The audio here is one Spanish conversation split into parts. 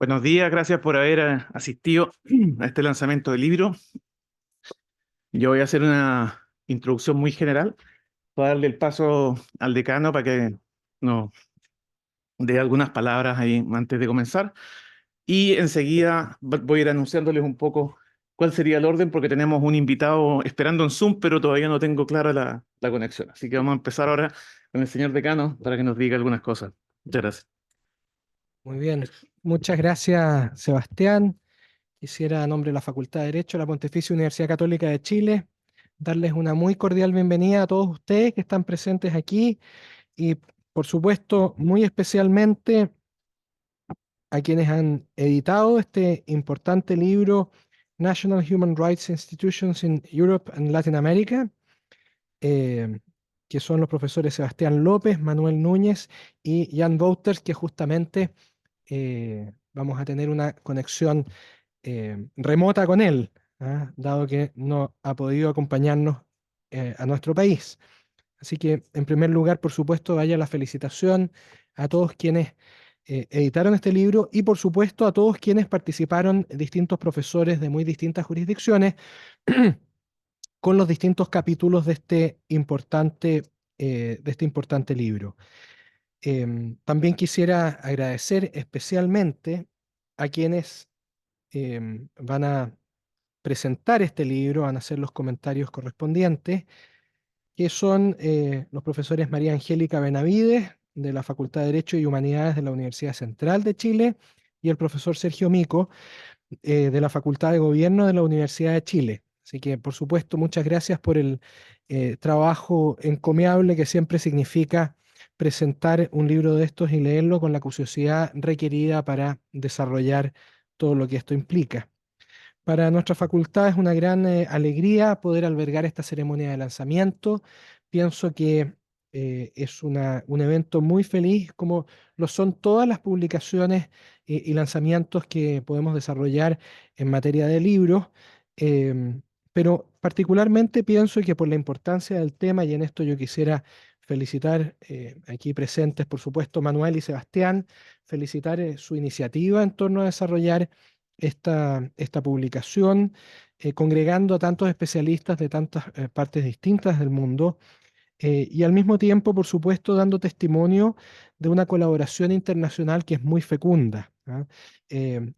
Buenos días, gracias por haber asistido a este lanzamiento del libro. Yo voy a hacer una introducción muy general para darle el paso al decano para que nos dé algunas palabras ahí antes de comenzar. Y enseguida voy a ir anunciándoles un poco cuál sería el orden, porque tenemos un invitado esperando en Zoom, pero todavía no tengo clara la conexión. Así que vamos a empezar ahora con el señor decano para que nos diga algunas cosas. Muchas gracias. Muy bien, muchas gracias, Sebastián. Quisiera, a nombre de la Facultad de Derecho de la Pontificia Universidad Católica de Chile, darles una muy cordial bienvenida a todos ustedes que están presentes aquí y, por supuesto, muy especialmente a quienes han editado este importante libro, National Human Rights Institutions in Europe and Latin America, eh, que son los profesores Sebastián López, Manuel Núñez y Jan Wouters, que justamente vamos a tener una conexión remota con él, ¿ah? Dado que no ha podido acompañarnos a nuestro país. Así que, en primer lugar, por supuesto, vaya la felicitación a todos quienes editaron este libro y, por supuesto, a todos quienes participaron, distintos profesores de muy distintas jurisdicciones, con los distintos capítulos de este importante libro. También quisiera agradecer especialmente a quienes van a presentar este libro, van a hacer los comentarios correspondientes, que son los profesores María Angélica Benavides, de la Facultad de Derecho y Humanidades de la Universidad Central de Chile, y el profesor Sergio Mico, de la Facultad de Gobierno de la Universidad de Chile. Así que, por supuesto, muchas gracias por el trabajo encomiable que siempre significa presentar un libro de estos y leerlo con la curiosidad requerida para desarrollar todo lo que esto implica. Para nuestra facultad es una gran alegría poder albergar esta ceremonia de lanzamiento. Pienso que es un evento muy feliz, como lo son todas las publicaciones y lanzamientos que podemos desarrollar en materia de libros. em, pero particularmente pienso que por la importancia del tema, y en esto yo quisiera felicitar aquí presentes, por supuesto, Manuel y Sebastián, felicitar su iniciativa en torno a desarrollar esta publicación, congregando a tantos especialistas de tantas partes distintas del mundo, y al mismo tiempo, por supuesto, dando testimonio de una colaboración internacional que es muy fecunda, ¿ah?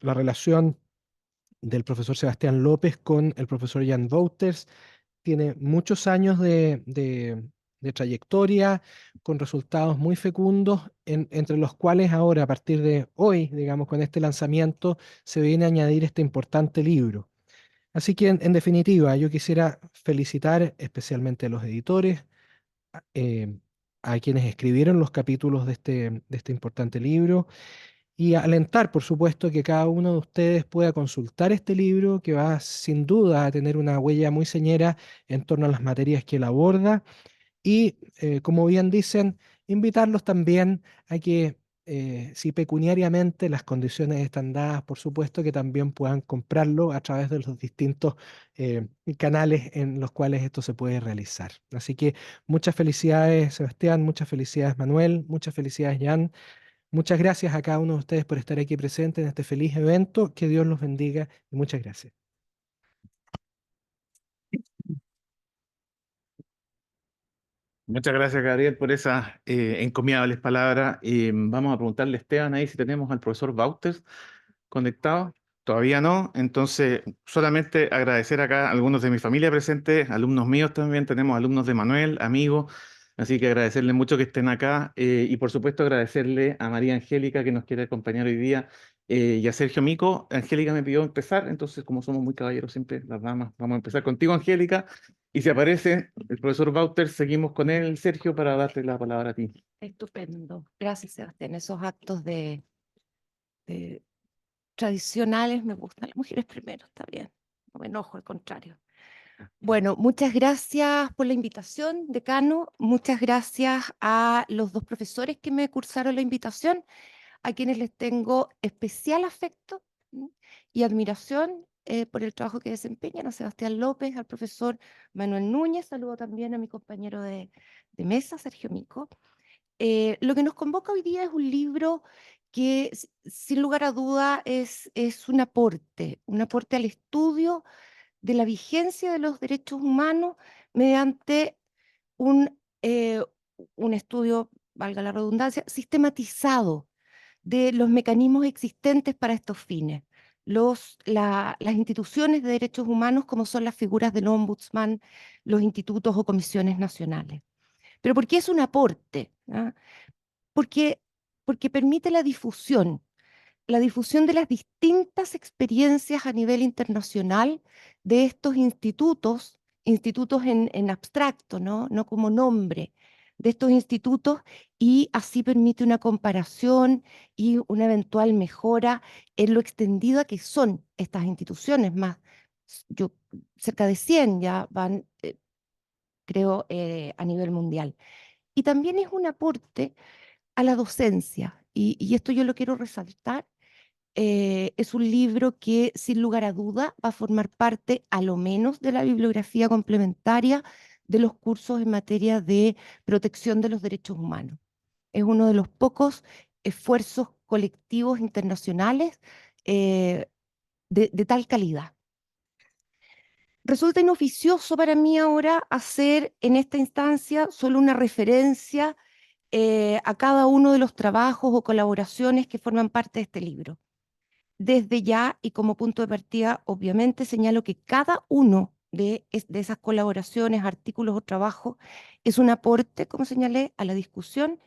La relación del profesor Sebastián López con el profesor Jan Wouters tiene muchos años de trayectoria, con resultados muy fecundos, entre los cuales ahora, a partir de hoy, digamos, con este lanzamiento, se viene a añadir este importante libro. Así que, en definitiva, yo quisiera felicitar especialmente a los editores, eh, a quienes escribieron los capítulos de este importante libro, y alentar, por supuesto, que cada uno de ustedes pueda consultar este libro, que va sin duda a tener una huella muy señera en torno a las materias que él aborda. Y, como bien dicen, invitarlos también a que, si pecuniariamente las condiciones están dadas, por supuesto que también puedan comprarlo a través de los distintos canales en los cuales esto se puede realizar. Así que muchas felicidades, Sebastián, muchas felicidades, Manuel, muchas felicidades, Jan. Muchas gracias a cada uno de ustedes por estar aquí presente en este feliz evento. Que Dios los bendiga y muchas gracias. Muchas gracias, Gabriel, por esas encomiables palabras. Vamos a preguntarle a Esteban ahí si tenemos al profesor Wouters conectado. Todavía no, entonces solamente agradecer acá a algunos de mi familia presentes, alumnos míos también, tenemos alumnos de Manuel, amigos, así que agradecerles mucho que estén acá y por supuesto agradecerle a María Angélica que nos quiere acompañar hoy día y a Sergio Mico. Angélica me pidió empezar, entonces como somos muy caballeros siempre las damas, vamos a empezar contigo, Angélica, y si aparece el profesor Wouters, seguimos con él, Sergio, para darte la palabra a ti. Estupendo. Gracias, Sebastián. Esos actos de tradicionales me gustan. Las mujeres primero, está bien. No me enojo, al contrario. Bueno, muchas gracias por la invitación, decano. Muchas gracias a los dos profesores que me cursaron la invitación, a quienes les tengo especial afecto y admiración por el trabajo que desempeñan, a Sebastián López, al profesor Manuel Núñez. Saludo también a mi compañero de mesa, Sergio Mico. Lo que nos convoca hoy día es un libro que sin lugar a duda es un aporte al estudio de la vigencia de los derechos humanos mediante un, eh, un estudio, valga la redundancia, sistematizado de los mecanismos existentes para estos fines. Las instituciones de derechos humanos, como son las figuras del ombudsman, los institutos o comisiones nacionales. ¿Pero por qué es un aporte? ¿Ah? Porque, porque permite la difusión de las distintas experiencias a nivel internacional de estos institutos, en abstracto, no como nombre, de estos institutos, y así permite una comparación y una eventual mejora en lo extendida que son estas instituciones. Más, yo, cerca de 100 ya van, creo, a nivel mundial. Y también es un aporte a la docencia, y esto yo lo quiero resaltar. Es un libro que, sin lugar a duda, va a formar parte, a lo menos, de la bibliografía complementaria de los cursos en materia de protección de los derechos humanos. Es uno de los pocos esfuerzos colectivos internacionales de tal calidad. Resulta inoficioso para mí ahora hacer en esta instancia solo una referencia a cada uno de los trabajos o colaboraciones que forman parte de este libro. Desde ya, y como punto de partida, obviamente señalo que cada uno de esas colaboraciones, artículos o trabajos es un aporte, como señalé, a la discusión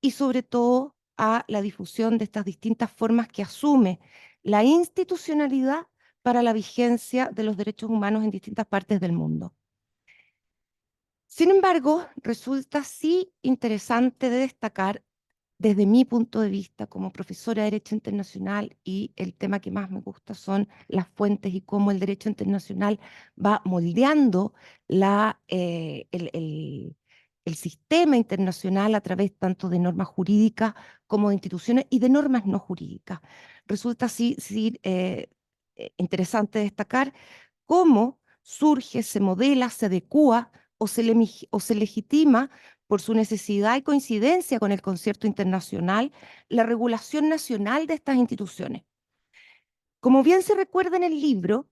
y sobre todo a la difusión de estas distintas formas que asume la institucionalidad para la vigencia de los derechos humanos en distintas partes del mundo. Sin embargo, resulta sí interesante de destacar, desde mi punto de vista como profesora de Derecho Internacional, y el tema que más me gusta son las fuentes y cómo el derecho internacional va moldeando el sistema internacional a través tanto de normas jurídicas como de instituciones y de normas no jurídicas. Resulta interesante destacar cómo surge, se modela, se adecúa o se legitima por su necesidad y coincidencia con el concierto internacional, la regulación nacional de estas instituciones. Como bien se recuerda en el libro,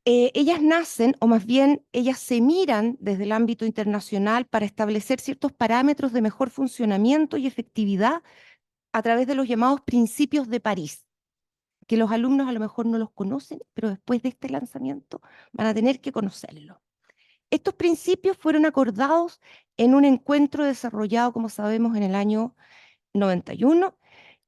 ellas nacen, o más bien ellas se miran desde el ámbito internacional para establecer ciertos parámetros de mejor funcionamiento y efectividad a través de los llamados principios de París, que los alumnos a lo mejor no los conocen, pero después de este lanzamiento van a tener que conocerlo. Estos principios fueron acordados en un encuentro desarrollado, como sabemos, en el año 91,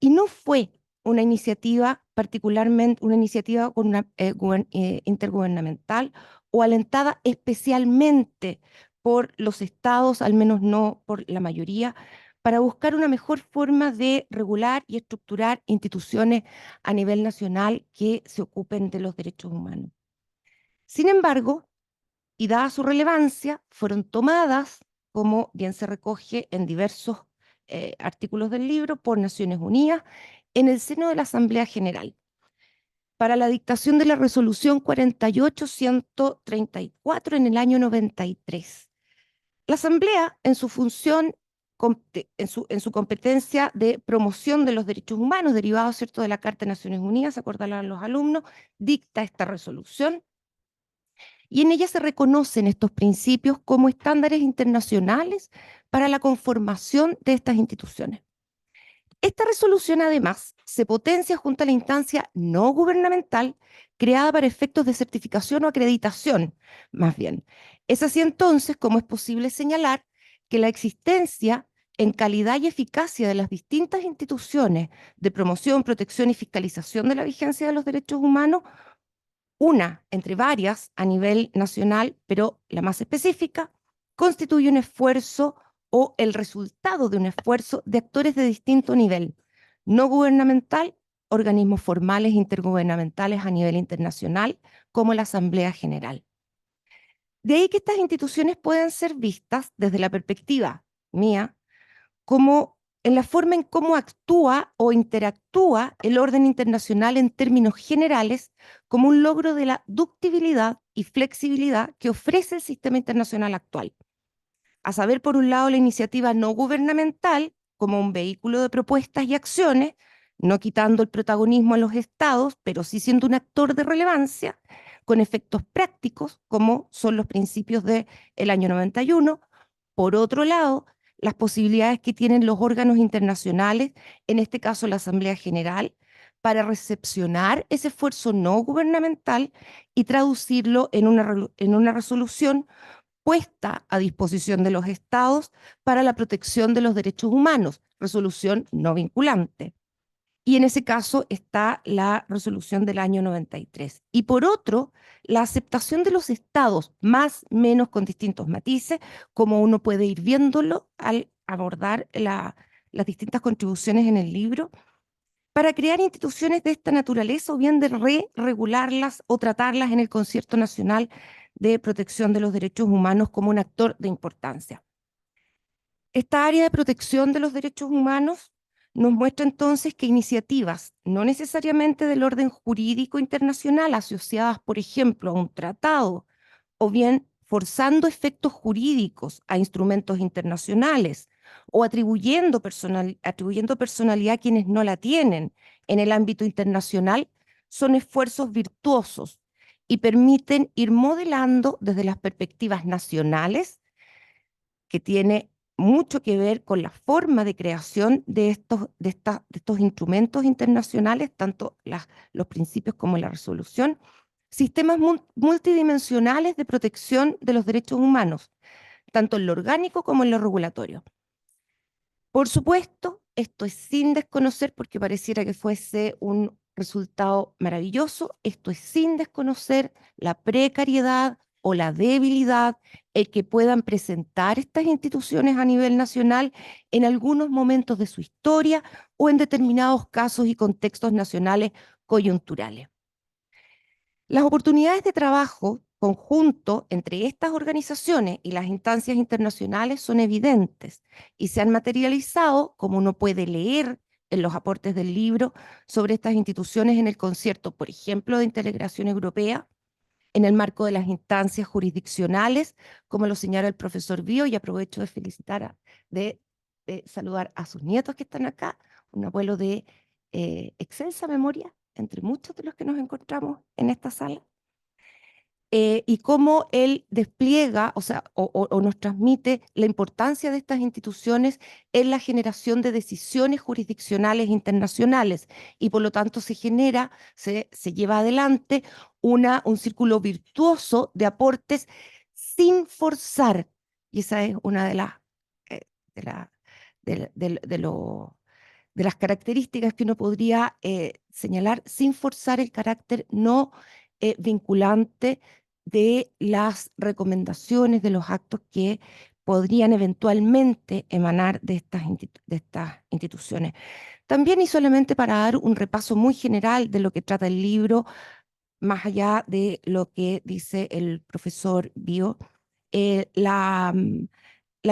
y no fue una iniciativa particularmente, una iniciativa intergubernamental o alentada especialmente por los estados, al menos no por la mayoría, para buscar una mejor forma de regular y estructurar instituciones a nivel nacional que se ocupen de los derechos humanos. Sin embargo, y dada su relevancia, fueron tomadas, como bien se recoge en diversos artículos del libro, por Naciones Unidas en el seno de la Asamblea General, para la dictación de la resolución 48-134 en el año 93. La Asamblea, en su función, en su competencia de promoción de los derechos humanos, derivados, ¿cierto?, de la Carta de Naciones Unidas, se acordarán los alumnos, dicta esta resolución, y en ella se reconocen estos principios como estándares internacionales para la conformación de estas instituciones. Esta resolución, además, se potencia junto a la instancia no gubernamental creada para efectos de certificación o acreditación, más bien. Es así entonces como es posible señalar que la existencia en calidad y eficacia de las distintas instituciones de promoción, protección y fiscalización de la vigencia de los derechos humanos, una entre varias a nivel nacional, pero la más específica, constituye un esfuerzo o el resultado de un esfuerzo de actores de distinto nivel, no gubernamental, organismos formales intergubernamentales a nivel internacional, como la Asamblea General. De ahí que estas instituciones puedan ser vistas desde la perspectiva mía como en la forma en cómo actúa o interactúa el orden internacional en términos generales como un logro de la ductibilidad y flexibilidad que ofrece el sistema internacional actual. A saber, por un lado, la iniciativa no gubernamental como un vehículo de propuestas y acciones, no quitando el protagonismo a los estados, pero sí siendo un actor de relevancia, con efectos prácticos, como son los principios del año 91. Por otro lado, las posibilidades que tienen los órganos internacionales, en este caso la Asamblea General, para recepcionar ese esfuerzo no gubernamental y traducirlo en una resolución puesta a disposición de los estados para la protección de los derechos humanos, resolución no vinculante. Y en ese caso está la resolución del año 93. Y por otro, la aceptación de los estados, más o menos con distintos matices, como uno puede ir viéndolo al abordar las distintas contribuciones en el libro, para crear instituciones de esta naturaleza o bien de re-regularlas o tratarlas en el Concierto Nacional de Protección de los Derechos Humanos como un actor de importancia. Esta área de protección de los derechos humanos nos muestra entonces que iniciativas, no necesariamente del orden jurídico internacional, asociadas, por ejemplo, a un tratado, o bien forzando efectos jurídicos a instrumentos internacionales, o atribuyendo personalidad a quienes no la tienen en el ámbito internacional, son esfuerzos virtuosos y permiten ir modelando desde las perspectivas nacionales, que tiene mucho que ver con la forma de creación de estos instrumentos internacionales, tanto los principios como la resolución, sistemas multidimensionales de protección de los derechos humanos, tanto en lo orgánico como en lo regulatorio. Por supuesto, esto es sin desconocer, porque pareciera que fuese un resultado maravilloso, esto es sin desconocer la precariedad o la debilidad, el que puedan presentar estas instituciones a nivel nacional en algunos momentos de su historia o en determinados casos y contextos nacionales coyunturales. Las oportunidades de trabajo conjunto entre estas organizaciones y las instancias internacionales son evidentes y se han materializado, como uno puede leer en los aportes del libro sobre estas instituciones en el concierto, por ejemplo, de integración europea, en el marco de las instancias jurisdiccionales, como lo señala el profesor Bio, y aprovecho de felicitar, de saludar a sus nietos que están acá, un abuelo de excelsa memoria, entre muchos de los que nos encontramos en esta sala, y cómo él despliega, o sea, o nos transmite la importancia de estas instituciones en la generación de decisiones jurisdiccionales internacionales, y por lo tanto se lleva adelante un círculo virtuoso de aportes sin forzar, y esa es una de las, de la- de las características que uno podría señalar, sin forzar el carácter no vinculante de las recomendaciones, de los actos que podrían eventualmente emanar de estas instituciones. También, y solamente para dar un repaso muy general de lo que trata el libro, más allá de lo que dice el profesor Bio, la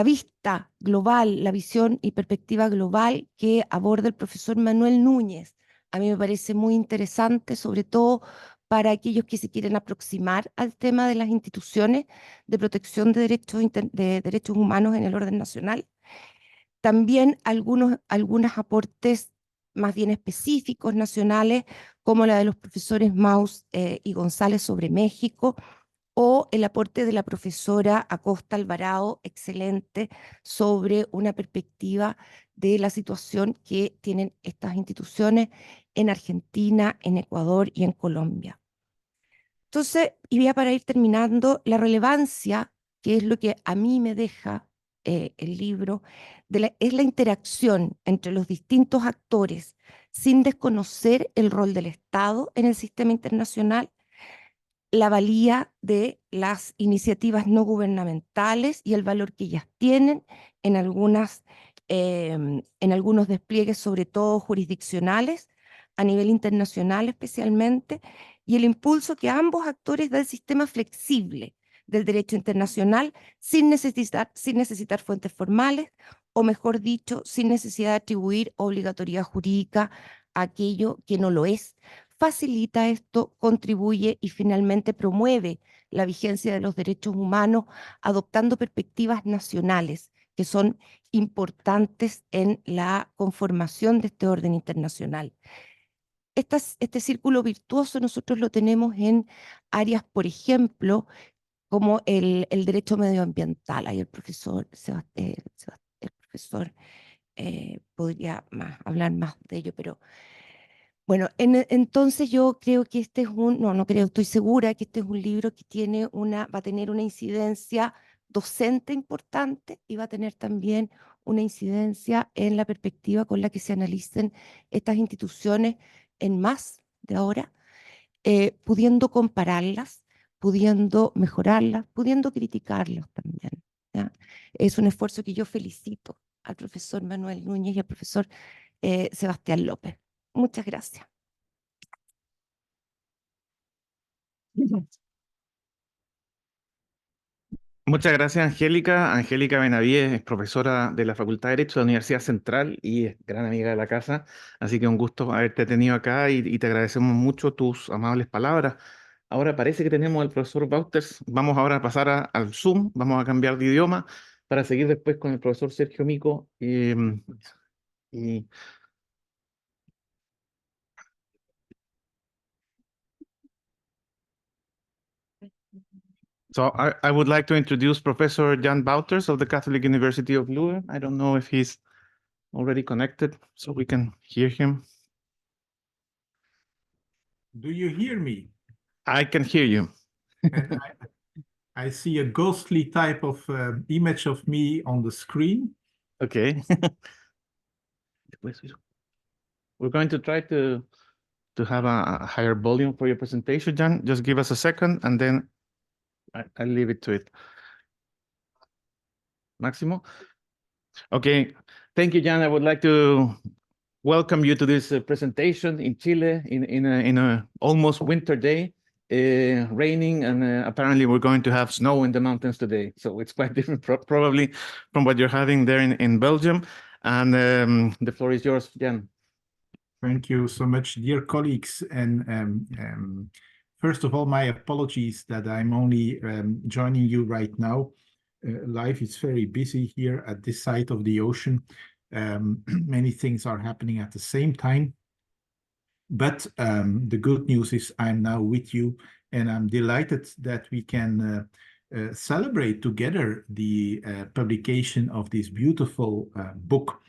vista global, la visión y perspectiva global que aborda el profesor Manuel Núñez, a mí me parece muy interesante, sobre todo para aquellos que se quieren aproximar al tema de las instituciones de protección de derechos humanos en el orden nacional. También algunos aportes más bien específicos nacionales, como la de los profesores Maus y González sobre México, o el aporte de la profesora Acosta Alvarado, excelente, sobre una perspectiva de la situación que tienen estas instituciones en Argentina, en Ecuador y en Colombia. Entonces, y ya para ir terminando, la relevancia, que es lo que a mí me deja el libro, es la interacción entre los distintos actores, sin desconocer el rol del Estado en el sistema internacional, la valía de las iniciativas no gubernamentales y el valor que ellas tienen en algunos despliegues, sobre todo jurisdiccionales, a nivel internacional especialmente, y el impulso que ambos actores da el sistema flexible del derecho internacional sin necesitar fuentes formales, o mejor dicho, sin necesidad de atribuir obligatoriedad jurídica a aquello que no lo es. Facilita esto, contribuye y finalmente promueve la vigencia de los derechos humanos, adoptando perspectivas nacionales que son importantes en la conformación de este orden internacional. Este círculo virtuoso nosotros lo tenemos en áreas, por ejemplo, como el derecho medioambiental. Ahí el profesor, el profesor podría hablar más de ello, pero bueno, entonces yo creo que este es no creo, estoy segura que este es un libro que va a tener una incidencia docente importante y va a tener también una incidencia en la perspectiva con la que se analicen estas instituciones en más de ahora, pudiendo compararlas, pudiendo mejorarlas, pudiendo criticarlas también, ¿ya? Es un esfuerzo que yo felicito al profesor Manuel Núñez y al profesor Sebastián López. Muchas gracias. Muchas gracias, Angélica. Angélica Benavides es profesora de la Facultad de Derecho de la Universidad Central y es gran amiga de la casa, así que un gusto haberte tenido acá y te agradecemos mucho tus amables palabras. Ahora parece que tenemos al profesor Bauters. Vamos ahora a pasar al Zoom, vamos a cambiar de idioma para seguir después con el profesor Sergio Mico. Y So I would like to introduce Professor Jan Bouters of the Catholic University of Leuven. I don't know if he's already connected, so we can hear him. Do you hear me? I can hear you. And I see a ghostly type of image of me on the screen. Okay. We're going to try to have a higher volume for your presentation, Jan. Just give us a second, and then I'll leave it to it. Máximo? Okay. Thank you, Jan. I would like to welcome you to this presentation in Chile in a almost winter day, raining, and apparently we're going to have snow in the mountains today. So it's quite different probably from what you're having there in Belgium. And the floor is yours, Jan. Thank you so much, dear colleagues. And first of all, my apologies that I'm only joining you right now. Life is very busy here at this side of the ocean. Many things are happening at the same time. But the good news is I'm now with you, and I'm delighted that we can celebrate together the publication of this beautiful book.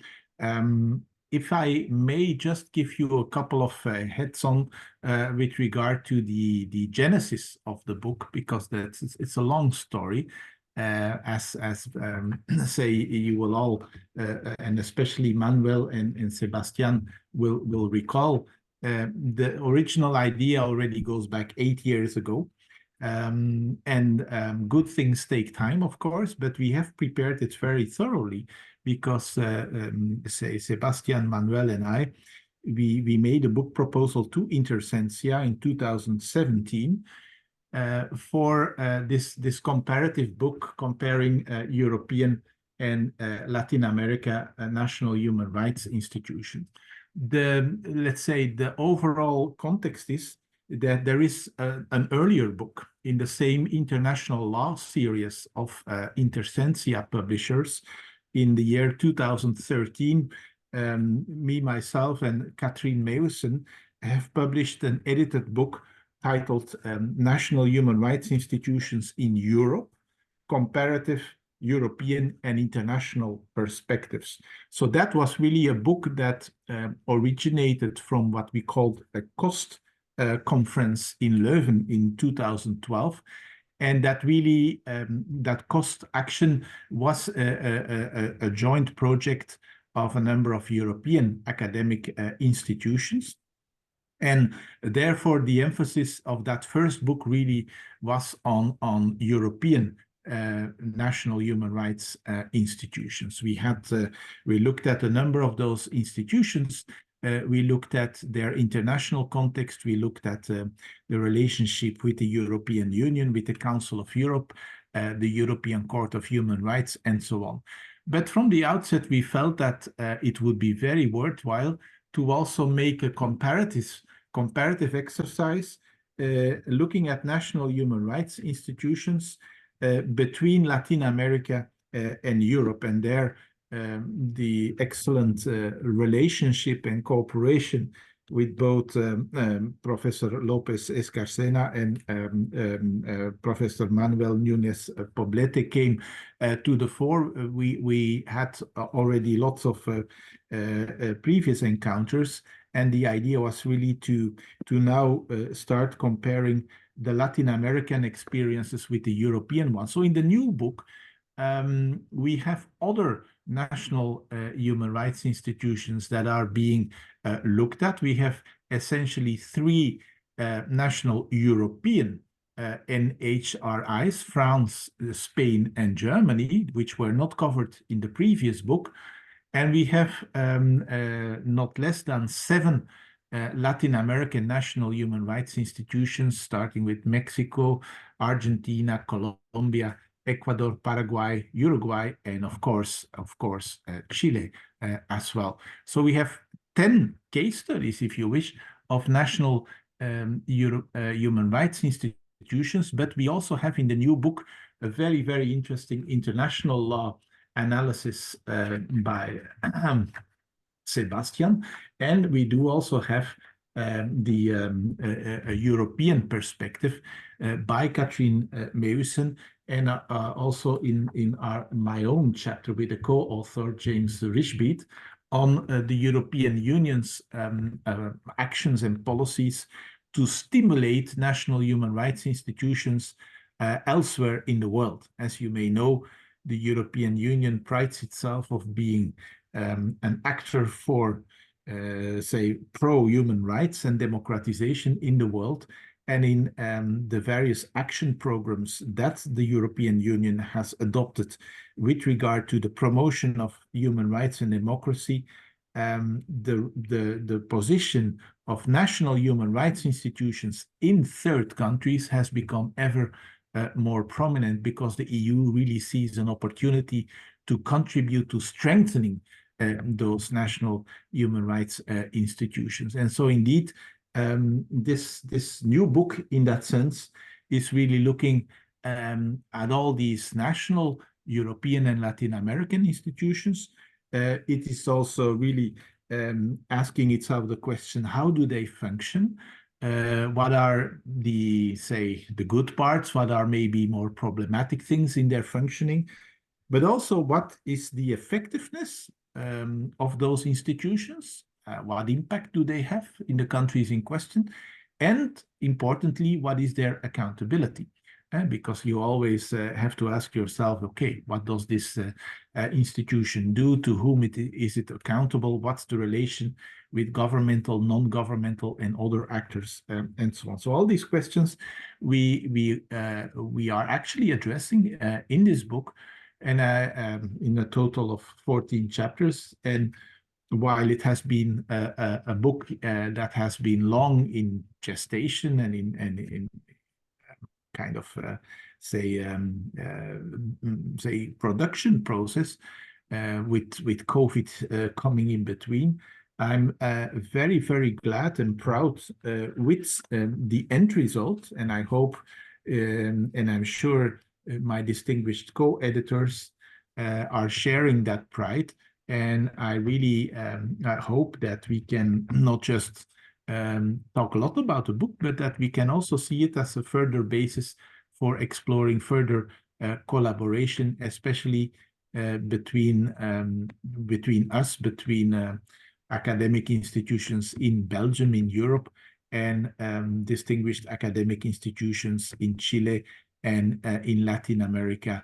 If I may just give you a couple of heads on with regard to the genesis of the book, because it's a long story. As say you will all, and especially Manuel and Sebastian will recall, the original idea already goes back 8 years ago. Good things take time, of course, but we have prepared it very thoroughly because say Sebastian, Manuel, and I, we made a book proposal to Intersensia in 2017 for this comparative book comparing European and Latin America national human rights institutions. Let's say the overall context is that there is an earlier book in the same international law series of Intersensia publishers in the year 2013. Me, myself, and Katrien Meeuwissen have published an edited book titled National Human Rights Institutions in Europe, Comparative European and International Perspectives. So that was really a book that originated from what we called a COST conference in Leuven in 2012. And that really, that COST action was a joint project of a number of European academic institutions. And therefore, the emphasis of that first book really was on European national human rights institutions. We looked at a number of those institutions. We looked at their international context. We looked at the relationship with the European Union, with the Council of Europe, the European Court of Human Rights, and so on. But from the outset, we felt that it would be very worthwhile to also make a comparative exercise looking at national human rights institutions between Latin America and Europe, and there the excellent relationship and cooperation with both Professor Lopez Escarcena and Professor Manuel Núñez Poblete came to the fore. We had already lots of previous encounters, and the idea was really to now start comparing the Latin American experiences with the European one. So in the new book, we have other national human rights institutions that are being looked at. We have essentially three national European NHRIs, France, Spain, and Germany, which were not covered in the previous book. And we have not less than 7 Latin American national human rights institutions, starting with Mexico, Argentina, Colombia, Ecuador, Paraguay, Uruguay, and of course, Chile as well. So we have 10 case studies, if you wish, of national human rights institutions, but we also have in the new book a very, very interesting international law analysis by Sebastian, and we do also have a European perspective by Katrien Meeuwsen, and also in my own chapter with the co-author James Richbeat on the European Union's actions and policies to stimulate national human rights institutions elsewhere in the world. As you may know, the European Union prides itself of being an actor for, say, pro-human rights and democratization in the world. And in the various action programs that the European Union has adopted with regard to the promotion of human rights and democracy, the position of national human rights institutions in third countries has become ever more prominent, because the EU really sees an opportunity to contribute to strengthening those national human rights institutions. And so indeed, this new book, in that sense, is really looking at all these national European and Latin American institutions. It is also really asking itself the question, how do they function? What are the good parts? What are maybe more problematic things in their functioning? But also, what is the effectiveness of those institutions? What impact do they have in the countries in question? And importantly, what is their accountability? Because you always have to ask yourself, okay, what does this institution do? To whom is it accountable? What's the relation with governmental, non-governmental, and other actors, and so on? So all these questions we are actually addressing in this book, and in a total of 14 chapters. And while it has been a book that has been long in gestation and in kind of say production process, with COVID coming in between, I'm very, very glad and proud with the end result, and I hope and I'm sure my distinguished co-editors are sharing that pride. And I really I hope that we can not just talk a lot about the book, but that we can also see it as a further basis for exploring further collaboration, especially between us, between academic institutions in Belgium, in Europe, and distinguished academic institutions in Chile and in Latin America,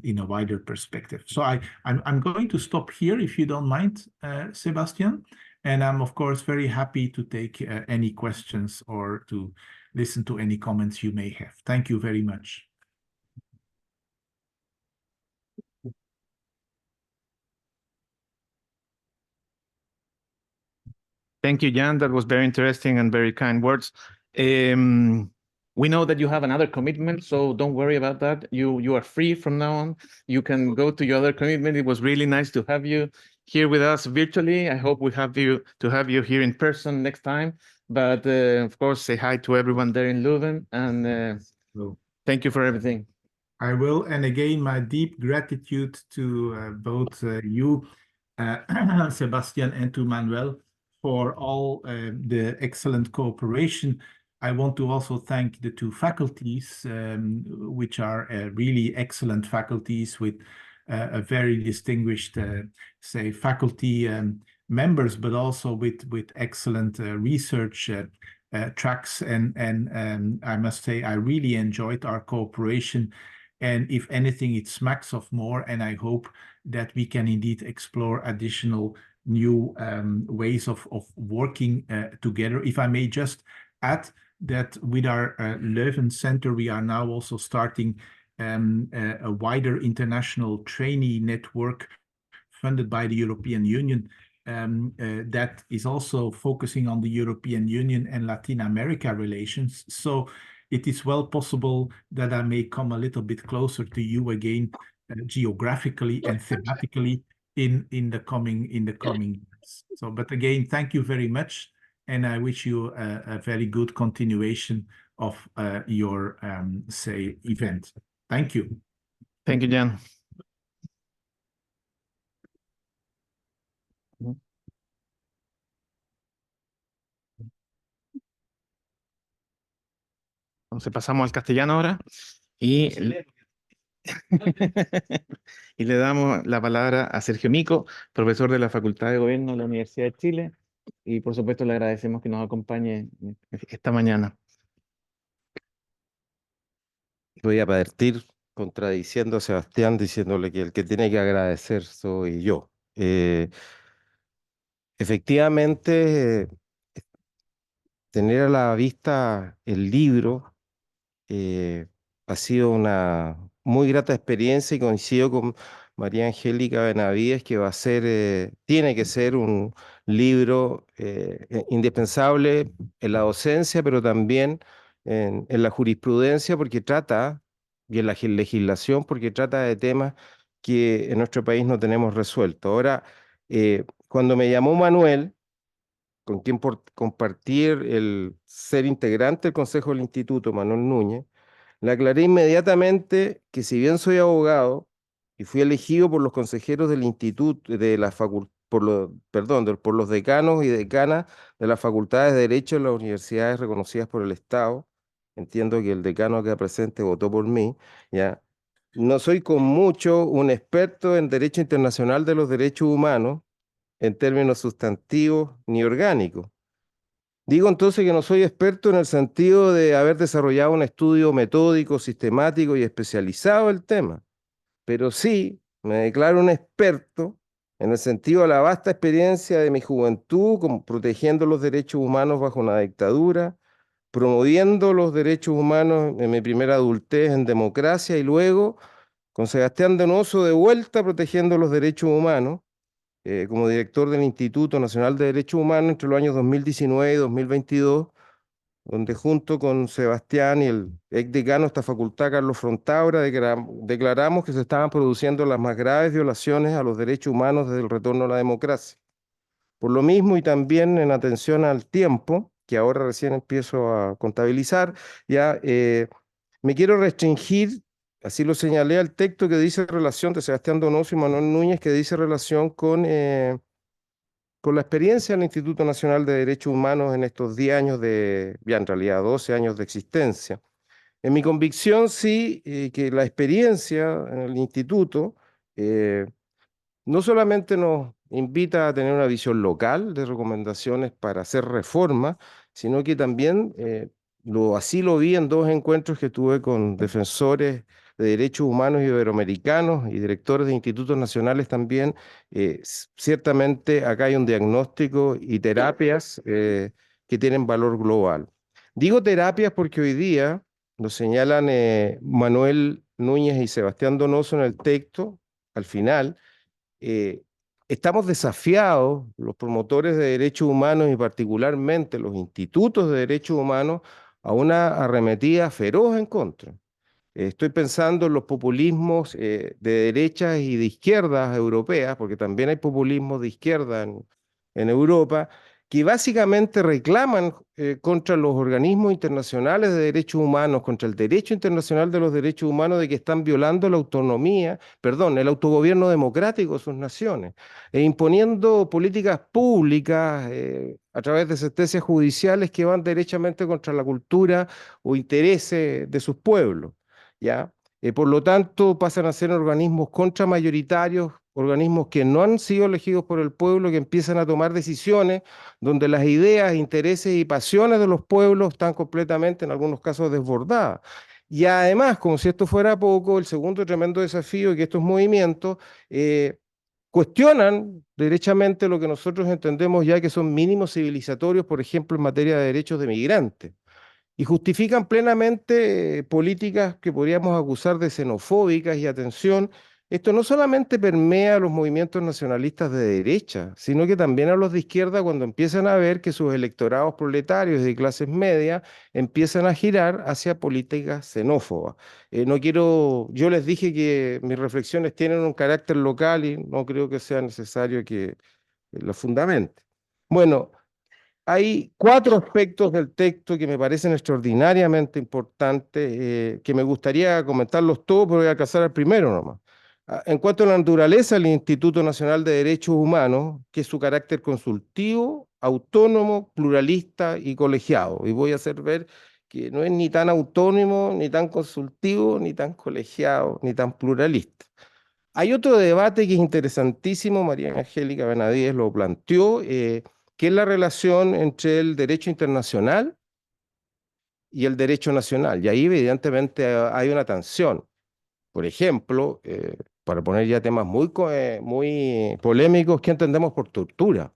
in a wider perspective. So I'm going to stop here, if you don't mind, Sebastian. And I'm, of course, very happy to take any questions or to listen to any comments you may have. Thank you very much. Thank you, Jan. That was very interesting and very kind words. We know that you have another commitment, so don't worry about that. You are free from now on. You can go to your other commitment. It was really nice to have you here with us virtually. I hope we have you here in person next time. But of course, say hi to everyone there in Leuven, and thank you for everything. I will. And again, my deep gratitude to both you, Sebastian, and to Manuel for all the excellent cooperation. I want to also thank the two faculties, which are really excellent faculties with a very distinguished, say, faculty members, but also with excellent research tracks. And I must say, I really enjoyed our cooperation. And if anything, it smacks of more. And I hope that we can indeed explore additional new ways of working together. If I may just add that with our Leuven Center, we are now also starting a wider international trainee network funded by the European Union that is also focusing on the European Union and Latin America relations. So it is well possible that I may come a little bit closer to you again, geographically and thematically in the coming years. So, but again, thank you very much, and I wish you a very good continuation of your say event. Thank you. Thank you, Jan. Entonces pasamos al castellano ahora y y le damos la palabra a Sergio Mico, profesor de la Facultad de Gobierno de la Universidad de Chile, y por supuesto le agradecemos que nos acompañe esta mañana. Voy a partir contradiciendo a Sebastián, diciéndole que el que tiene que agradecer soy yo. Efectivamente, tener a la vista el libro ha sido una muy grata experiencia, y coincido con María Angélica Benavides que va a ser, tiene que ser un libro indispensable en la docencia, pero también en la jurisprudencia, porque trata, y en la legislación, porque trata de temas que en nuestro país no tenemos resuelto. Ahora, cuando me llamó Manuel, con quien compartir el ser integrante del Consejo del Instituto, Manuel Núñez, le aclaré inmediatamente que, si bien soy abogado y fui elegido por los consejeros del instituto, de la por los decanos y decanas de las facultades de Derecho en las universidades reconocidas por el Estado, entiendo que el decano acá presente votó por mí, ya, no soy con mucho un experto en Derecho Internacional de los Derechos Humanos en términos sustantivos ni orgánicos. Digo entonces que no soy experto en el sentido de haber desarrollado un estudio metódico, sistemático y especializado del tema, pero sí me declaro un experto en el sentido de la vasta experiencia de mi juventud, como protegiendo los derechos humanos bajo una dictadura, promoviendo los derechos humanos en mi primera adultez en democracia, y luego con Sebastián Donoso de vuelta protegiendo los derechos humanos como director del Instituto Nacional de Derechos Humanos entre los años 2019 y 2022, donde junto con Sebastián y el exdecano de esta facultad, Carlos Frontaura, declaramos que se estaban produciendo las más graves violaciones a los derechos humanos desde el retorno a la democracia. Por lo mismo, y también en atención al tiempo, que ahora recién empiezo a contabilizar, ya me quiero restringir, así lo señalé, al texto que dice relación de Sebastián Donoso y Manuel Núñez, que dice relación con la experiencia del Instituto Nacional de Derechos Humanos en estos 10 años ya en realidad 12 años de existencia. En mi convicción, sí, que la experiencia en el instituto no solamente nos invita a tener una visión local de recomendaciones para hacer reformas, sino que también así lo vi en 2 encuentros que tuve con defensores de derechos humanos iberoamericanos y directores de institutos nacionales también. Ciertamente acá hay un diagnóstico y terapias que tienen valor global. Digo terapias porque hoy día lo señalan Manuel Núñez y Sebastián Donoso en el texto, al final. Estamos desafiados, los promotores de derechos humanos y particularmente los institutos de derechos humanos, a una arremetida feroz en contra. Estoy pensando en los populismos de derechas y de izquierdas europeas, porque también hay populismo de izquierda en Europa, que básicamente reclaman contra los organismos internacionales de derechos humanos, contra el derecho internacional de los derechos humanos, de que están violando la autonomía, perdón, el autogobierno democrático de sus naciones, e imponiendo políticas públicas a través de sentencias judiciales que van derechamente contra la cultura o intereses de sus pueblos, ¿ya? Por lo tanto, pasan a ser organismos contramayoritarios, organismos que no han sido elegidos por el pueblo, que empiezan a tomar decisiones donde las ideas, intereses y pasiones de los pueblos están completamente, en algunos casos, desbordadas. Y además, como si esto fuera poco, el segundo tremendo desafío es que estos movimientos cuestionan derechamente lo que nosotros entendemos ya que son mínimos civilizatorios, por ejemplo, en materia de derechos de migrantes, y justifican plenamente políticas que podríamos acusar de xenofóbicas. Y atención, esto no solamente permea a los movimientos nacionalistas de derecha, sino que también a los de izquierda, cuando empiezan a ver que sus electorados proletarios de clases medias empiezan a girar hacia políticas xenófobas. No quiero, yo les dije que mis reflexiones tienen un carácter local y no creo que sea necesario que las fundamente. Bueno, hay 4 aspectos del texto que me parecen extraordinariamente importantes, que me gustaría comentarlos todos, pero voy a alcanzar al primero nomás. En cuanto a la naturaleza del Instituto Nacional de Derechos Humanos, que es su carácter consultivo, autónomo, pluralista y colegiado. Y voy a hacer ver que no es ni tan autónomo, ni tan consultivo, ni tan colegiado, ni tan pluralista. Hay otro debate que es interesantísimo, María Angélica Benavides lo planteó, que es la relación entre el derecho internacional y el derecho nacional. Y ahí evidentemente hay una tensión. Por ejemplo, para poner ya temas muy polémicos, ¿qué entendemos por tortura?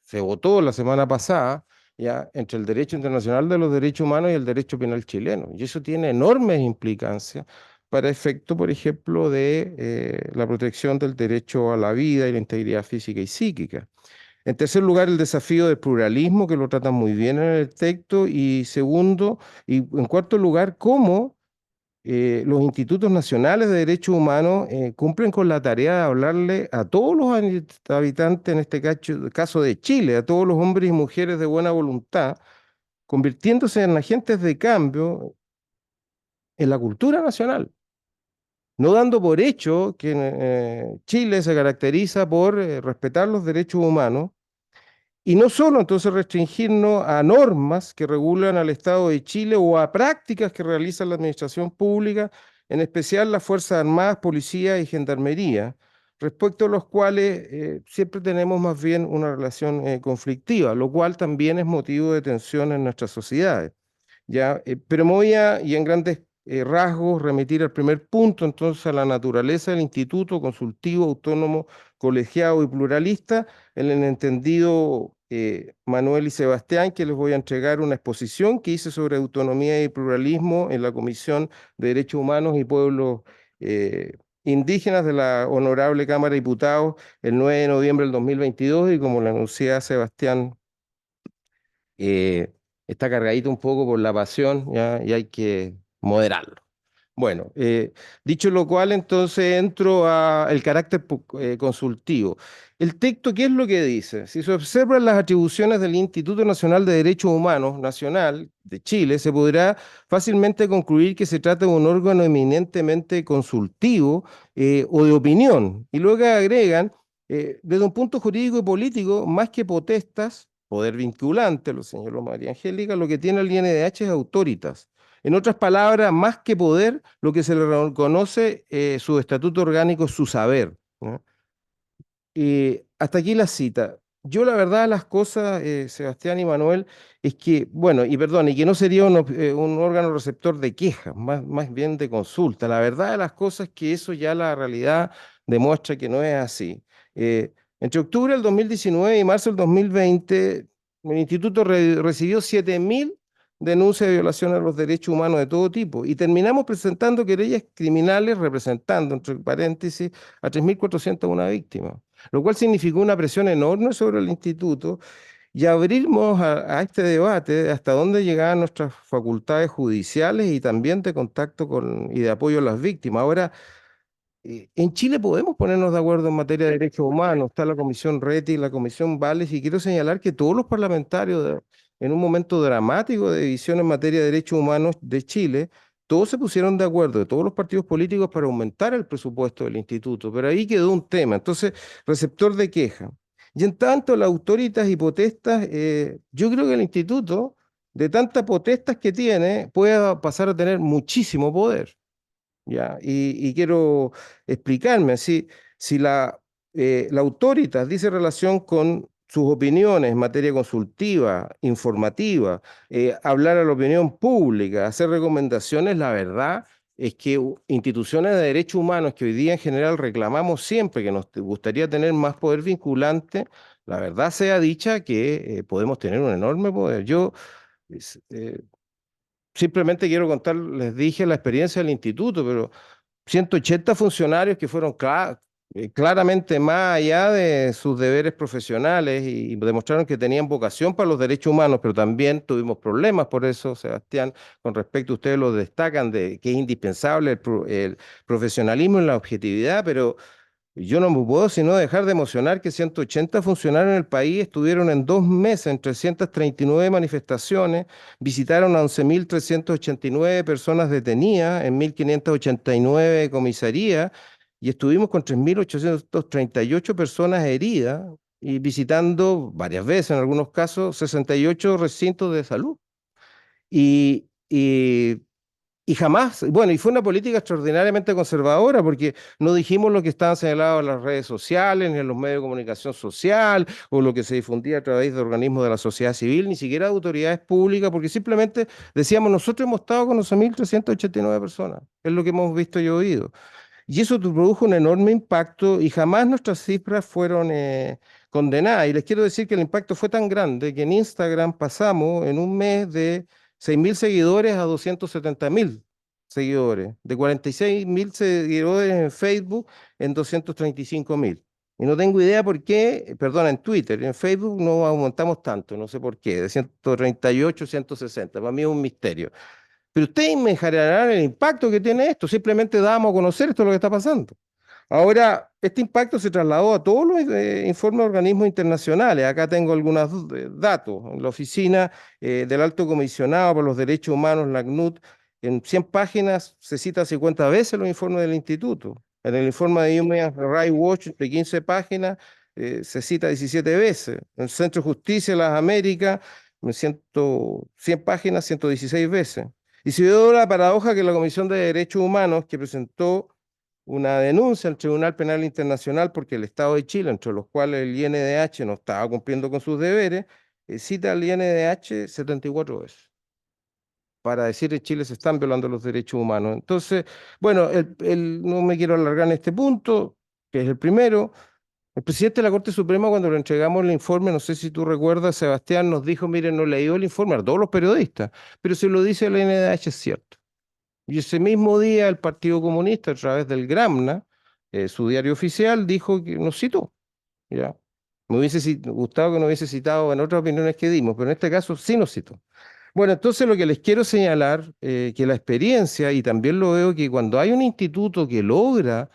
Se votó la semana pasada ya entre el derecho internacional de los derechos humanos y el derecho penal chileno. Y eso tiene enormes implicancias para efecto, por ejemplo, de la protección del derecho a la vida y la integridad física y psíquica. En tercer lugar, el desafío del pluralismo, que lo tratan muy bien en el texto. Y segundo, y en cuarto lugar, cómo los institutos nacionales de derechos humanos cumplen con la tarea de hablarle a todos los habitantes, en este caso de Chile, a todos los hombres y mujeres de buena voluntad, convirtiéndose en agentes de cambio en la cultura nacional, no dando por hecho que Chile se caracteriza por respetar los derechos humanos. Y no solo entonces restringirnos a normas que regulan al Estado de Chile o a prácticas que realiza la administración pública, en especial las Fuerzas Armadas, Policía y Gendarmería, respecto a los cuales siempre tenemos más bien una relación conflictiva, lo cual también es motivo de tensión en nuestras sociedades. ¿Ya? Pero me voy a, y en grandes rasgos, remitir al primer punto, entonces, a la naturaleza del instituto consultivo, autónomo, colegiado y pluralista, en el entendido Manuel y Sebastián, que les voy a entregar una exposición que hice sobre autonomía y pluralismo en la Comisión de Derechos Humanos y Pueblos Indígenas de la Honorable Cámara de Diputados el 9 de noviembre del 2022, y como le anuncié a Sebastián, está cargadito un poco por la pasión, ¿ya? Y hay que moderarlo. Bueno, dicho lo cual, entonces entro al carácter consultivo. El texto, ¿qué es lo que dice? Si se observan las atribuciones del Instituto Nacional de Derechos Humanos Nacional de Chile, se podrá fácilmente concluir que se trata de un órgano eminentemente consultivo o de opinión. Y luego agregan, desde un punto jurídico y político, más que potestas, poder vinculante, lo señaló María Angélica, lo que tiene el INDH es autoritas. En otras palabras, más que poder, lo que se le reconoce su estatuto orgánico es su saber, ¿no? Hasta aquí la cita. Yo la verdad de las cosas, Sebastián y Manuel, es que, bueno, y perdón, y que no sería un órgano receptor de quejas, más bien de consulta. La verdad de las cosas es que eso ya la realidad demuestra que no es así. Entre octubre del 2019 y marzo del 2020, el instituto recibió 7.000 denuncias de violación a los derechos humanos de todo tipo, y terminamos presentando querellas criminales representando, entre paréntesis, a 3.401 víctimas, lo cual significó una presión enorme sobre el instituto, y abrimos a este debate hasta dónde llegaban nuestras facultades judiciales y también de contacto y de apoyo a las víctimas. Ahora, en Chile podemos ponernos de acuerdo en materia de derechos humanos, está la Comisión Reti, la Comisión Vales, y quiero señalar que todos los parlamentarios, en un momento dramático de división en materia de derechos humanos de Chile, todos se pusieron de acuerdo, de todos los partidos políticos, para aumentar el presupuesto del instituto, pero ahí quedó un tema. Entonces, receptor de queja. Y en tanto, las autoritas y potestas, yo creo que el instituto, de tantas potestas que tiene, puede pasar a tener muchísimo poder. ¿Ya? Y quiero explicarme, si la Autoritas dice relación con sus opiniones en materia consultiva, informativa, hablar a la opinión pública, hacer recomendaciones, la verdad es que instituciones de derechos humanos que hoy día en general reclamamos siempre que nos gustaría tener más poder vinculante, la verdad sea dicha que podemos tener un enorme poder. Yo es, simplemente quiero contar, les dije la experiencia del instituto, pero 180 funcionarios que fueron claramente más allá de sus deberes profesionales y demostraron que tenían vocación para los derechos humanos, pero también tuvimos problemas por eso, Sebastián, con respecto, ustedes lo destacan, de que es indispensable el profesionalismo y la objetividad, pero yo no me puedo sino dejar de emocionar que 180 funcionarios en el país estuvieron en 2 meses en 339 manifestaciones, visitaron a 11.389 personas detenidas en 1.589 comisarías y estuvimos con 3.838 personas heridas y visitando varias veces, en algunos casos, 68 recintos de salud. Y jamás, bueno, y fue una política extraordinariamente conservadora porque no dijimos lo que estaban señalados en las redes sociales, ni en los medios de comunicación social, o lo que se difundía a través de organismos de la sociedad civil, ni siquiera de autoridades públicas, porque simplemente decíamos, nosotros hemos estado con 11.389 personas, es lo que hemos visto y oído. Y eso produjo un enorme impacto y jamás nuestras cifras fueron condenadas. Y les quiero decir que el impacto fue tan grande que en Instagram pasamos en un mes de 6.000 seguidores a 270.000 seguidores, de 46.000 seguidores en Facebook en 235.000. Y no tengo idea por qué, perdón, en Twitter, en Facebook no aumentamos tanto, no sé por qué, de 138 a 160, para mí es un misterio. Pero ustedes imaginarán el impacto que tiene esto, simplemente damos a conocer esto es lo que está pasando. Ahora, este impacto se trasladó a todos los informes de organismos internacionales. Acá tengo algunos datos. En la oficina del Alto Comisionado por los Derechos Humanos, la ACNUD, en 100 páginas se cita 50 veces los informes del instituto. En el informe de Human Rights Watch, de 15 páginas, se cita 17 veces. En el Centro de Justicia de las Américas, en 100 páginas, 116 veces. Y se dio la paradoja que la Comisión de Derechos Humanos, que presentó una denuncia al Tribunal Penal Internacional porque el Estado de Chile, entre los cuales el INDH no estaba cumpliendo con sus deberes, cita al INDH 74 veces para decir que en Chile se están violando los derechos humanos. Entonces, bueno, no me quiero alargar en este punto, que es el primero. El presidente de la Corte Suprema, cuando le entregamos el informe, no sé si tú recuerdas, Sebastián, nos dijo, miren, no he leído el informe a todos los periodistas, pero si lo dice el INDH es cierto. Y ese mismo día el Partido Comunista, a través del Gramna, su diario oficial, dijo que nos citó. ¿Ya? Me hubiese gustado que nos hubiese citado en otras opiniones que dimos, pero en este caso sí nos citó. Bueno, entonces lo que les quiero señalar, que la experiencia, y también lo veo que cuando hay un instituto que logra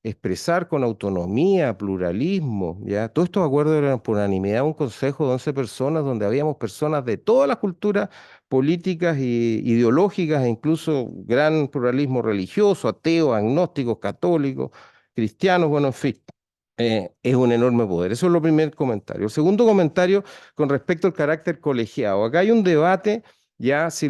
expresar con autonomía, pluralismo, ¿ya? Todos estos acuerdos eran por unanimidad, un consejo de 11 personas donde habíamos personas de todas las culturas políticas e ideológicas, e incluso gran pluralismo religioso, ateos, agnósticos, católicos, cristianos, bueno, en fin. Es un enorme poder. Eso es lo primer comentario. El segundo comentario con respecto al carácter colegiado. Acá hay un debate ya si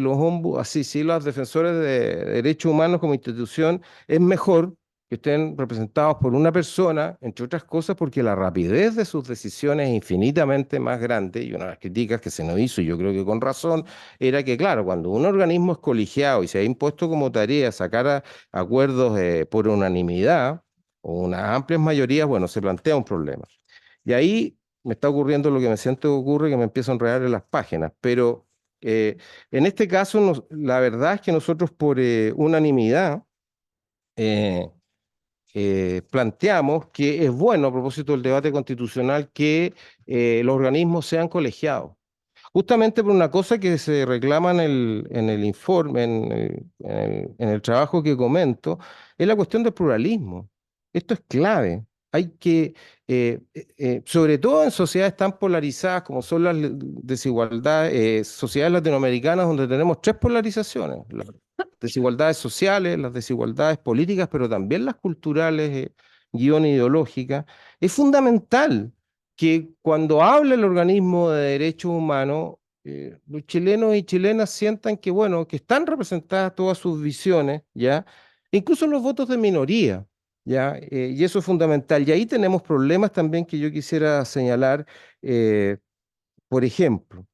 si los defensores de derechos humanos como institución es mejor que estén representados por una persona, entre otras cosas, porque la rapidez de sus decisiones es infinitamente más grande, y una de las críticas que se nos hizo, y yo creo que con razón, era que, claro, cuando un organismo es colegiado y se ha impuesto como tarea sacar acuerdos por unanimidad, o unas amplias mayorías, bueno, se plantea un problema. Y ahí me está ocurriendo lo que me siento que ocurre, que me empiezo a enredar en las páginas, pero en este caso la verdad es que nosotros por unanimidad eh, planteamos que es bueno a propósito del debate constitucional que los organismos sean colegiados. Justamente por una cosa que se reclama en el informe, en el trabajo que comento, es la cuestión del pluralismo. Esto es clave. Hay que, sobre todo en sociedades tan polarizadas como son las desigualdades, sociedades latinoamericanas donde tenemos tres polarizaciones, las desigualdades sociales, las desigualdades políticas, pero también las culturales, guión ideológicas, es fundamental que cuando habla el organismo de derechos humanos, los chilenos y chilenas sientan que, bueno, que están representadas todas sus visiones, ¿ya? Incluso los votos de minoría. ¿Ya? Y eso es fundamental. Y ahí tenemos problemas también que yo quisiera señalar. Por ejemplo,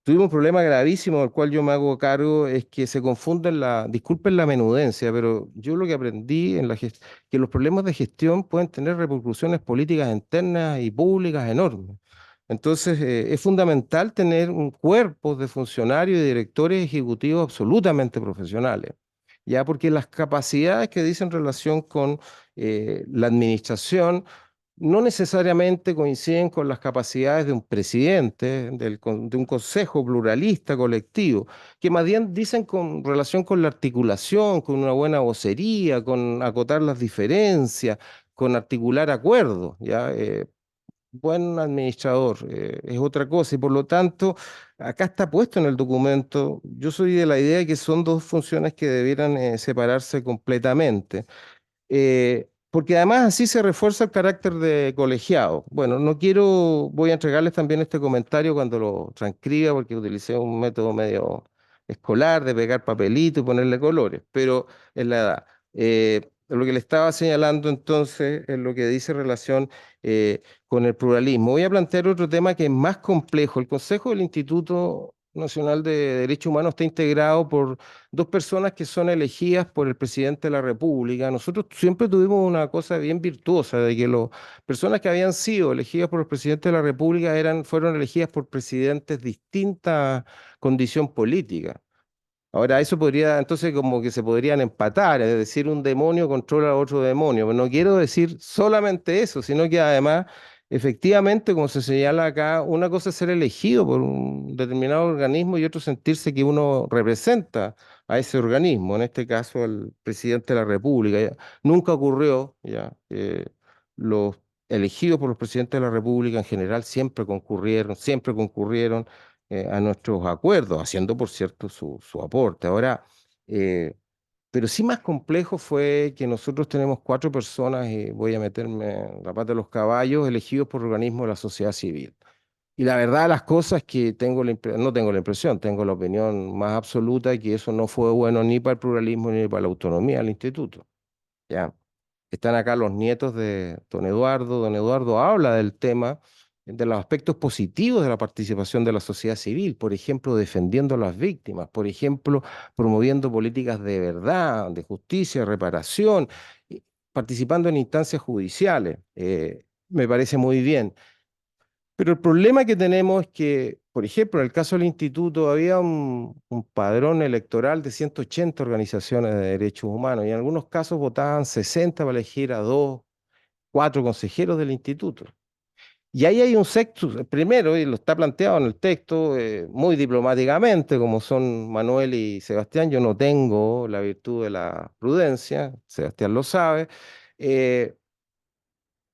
tuvimos un problema gravísimo del cual yo me hago cargo, es que se confunden disculpen la menudencia, pero yo lo que aprendí en que los problemas de gestión pueden tener repercusiones políticas internas y públicas enormes. Entonces, es fundamental tener un cuerpo de funcionarios y directores ejecutivos absolutamente profesionales, ya porque las capacidades que dicen relación con la administración no necesariamente coinciden con las capacidades de un presidente, de un consejo pluralista colectivo, que más bien dicen con relación con la articulación, con una buena vocería, con acotar las diferencias, con articular acuerdos, ¿ya? Buen administrador, es otra cosa, y por lo tanto, acá está puesto en el documento, yo soy de la idea de que son dos funciones que debieran separarse completamente. Porque además así se refuerza el carácter de colegiado. Bueno, no quiero, voy a entregarles también este comentario cuando lo transcriba, porque utilicé un método medio escolar de pegar papelito y ponerle colores, pero es la edad. Lo que le estaba señalando entonces es lo que dice relación con el pluralismo. Voy a plantear otro tema que es más complejo. El Consejo del Instituto Nacional de Derechos Humanos está integrado por dos personas que son elegidas por el presidente de la República. Nosotros siempre tuvimos una cosa bien virtuosa de que las personas que habían sido elegidas por el presidente de la República fueron elegidas por presidentes de distinta condición política. Ahora, eso podría, entonces como que se podrían empatar, es decir, un demonio controla a otro demonio. Pero no quiero decir solamente eso, sino que además, efectivamente, como se señala acá, una cosa es ser elegido por un determinado organismo y otro sentirse que uno representa a ese organismo, en este caso al presidente de la República. Nunca ocurrió, ya, los elegidos por los presidentes de la República en general siempre concurrieron a nuestros acuerdos, haciendo, por cierto, su aporte. Ahora, eh, pero sí más complejo fue que nosotros tenemos cuatro personas, y voy a meterme en la pata de los caballos, elegidos por organismos de la sociedad civil. Y la verdad de las cosas es que no tengo la impresión, tengo la opinión más absoluta de que eso no fue bueno ni para el pluralismo ni para la autonomía del instituto. ¿Ya? Están acá los nietos de don Eduardo. Don Eduardo habla del tema, de los aspectos positivos de la participación de la sociedad civil, por ejemplo, defendiendo a las víctimas, por ejemplo, promoviendo políticas de verdad, de justicia, reparación, participando en instancias judiciales. Me parece muy bien. Pero el problema que tenemos es que, por ejemplo, en el caso del instituto había un padrón electoral de 180 organizaciones de derechos humanos y en algunos casos votaban 60 para elegir a 2, 4 consejeros del instituto. Y ahí hay un sexto, primero, y lo está planteado en el texto muy diplomáticamente, como son Manuel y Sebastián, yo no tengo la virtud de la prudencia, Sebastián lo sabe, eh,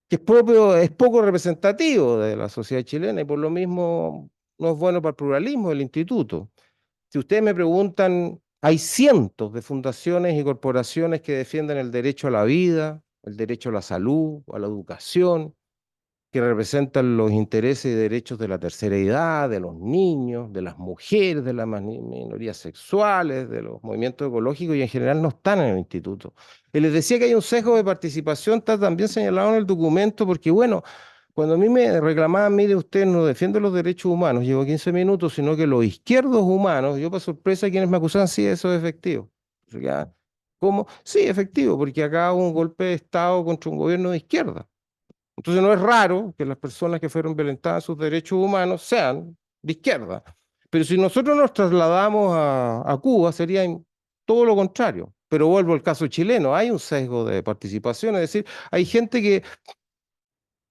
que es poco representativo de la sociedad chilena y por lo mismo no es bueno para el pluralismo del instituto. Si ustedes me preguntan, hay cientos de fundaciones y corporaciones que defienden el derecho a la vida, el derecho a la salud, a la educación, que representan los intereses y derechos de la tercera edad, de los niños, de las mujeres, de las minorías sexuales, de los movimientos ecológicos y en general no están en el instituto. Y les decía que hay un sesgo de participación, está también señalado en el documento, porque bueno, cuando a mí me reclamaban, mire, usted no defiende los derechos humanos, llevo 15 minutos, sino que los izquierdos humanos, yo para sorpresa, quienes me acusaban, sí, eso es efectivo. O sea, ¿cómo? Sí, efectivo, porque acá hubo un golpe de Estado contra un gobierno de izquierda. Entonces no es raro que las personas que fueron violentadas sus derechos humanos sean de izquierda. Pero si nosotros nos trasladamos a Cuba, sería todo lo contrario. Pero vuelvo al caso chileno, hay un sesgo de participación, es decir, hay gente que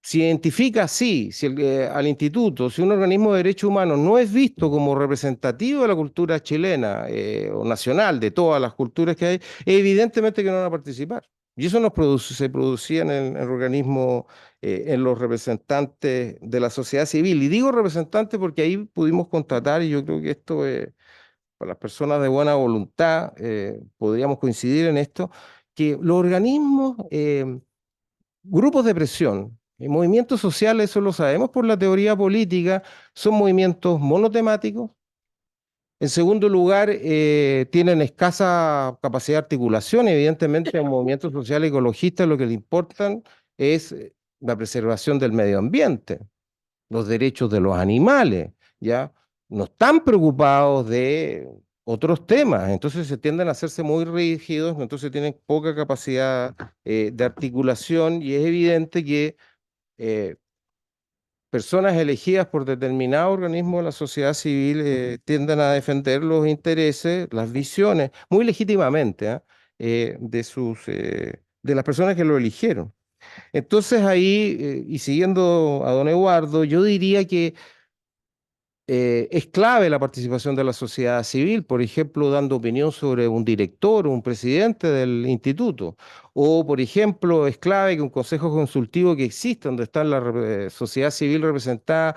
se identifica así, si al instituto, si un organismo de derechos humanos no es visto como representativo de la cultura chilena o nacional, de todas las culturas que hay, evidentemente que no van a participar. Y eso se producía en el organismo, en los representantes de la sociedad civil. Y digo representantes porque ahí pudimos constatar, y yo creo que esto, para las personas de buena voluntad, podríamos coincidir en esto, que los organismos, grupos de presión y movimientos sociales, eso lo sabemos por la teoría política, son movimientos monotemáticos. En segundo lugar, tienen escasa capacidad de articulación. Evidentemente, a un movimiento social ecologista lo que le importan es la preservación del medio ambiente, los derechos de los animales, ¿ya? No están preocupados de otros temas, entonces se tienden a hacerse muy rígidos, entonces tienen poca capacidad de articulación y es evidente que eh, personas elegidas por determinado organismo de la sociedad civil tienden a defender los intereses, las visiones, muy legítimamente, de las personas que lo eligieron. Entonces ahí, y siguiendo a don Eduardo, yo diría que es clave la participación de la sociedad civil, por ejemplo, dando opinión sobre un director o un presidente del instituto. O, por ejemplo, es clave que un consejo consultivo que exista, donde está la sociedad civil representada,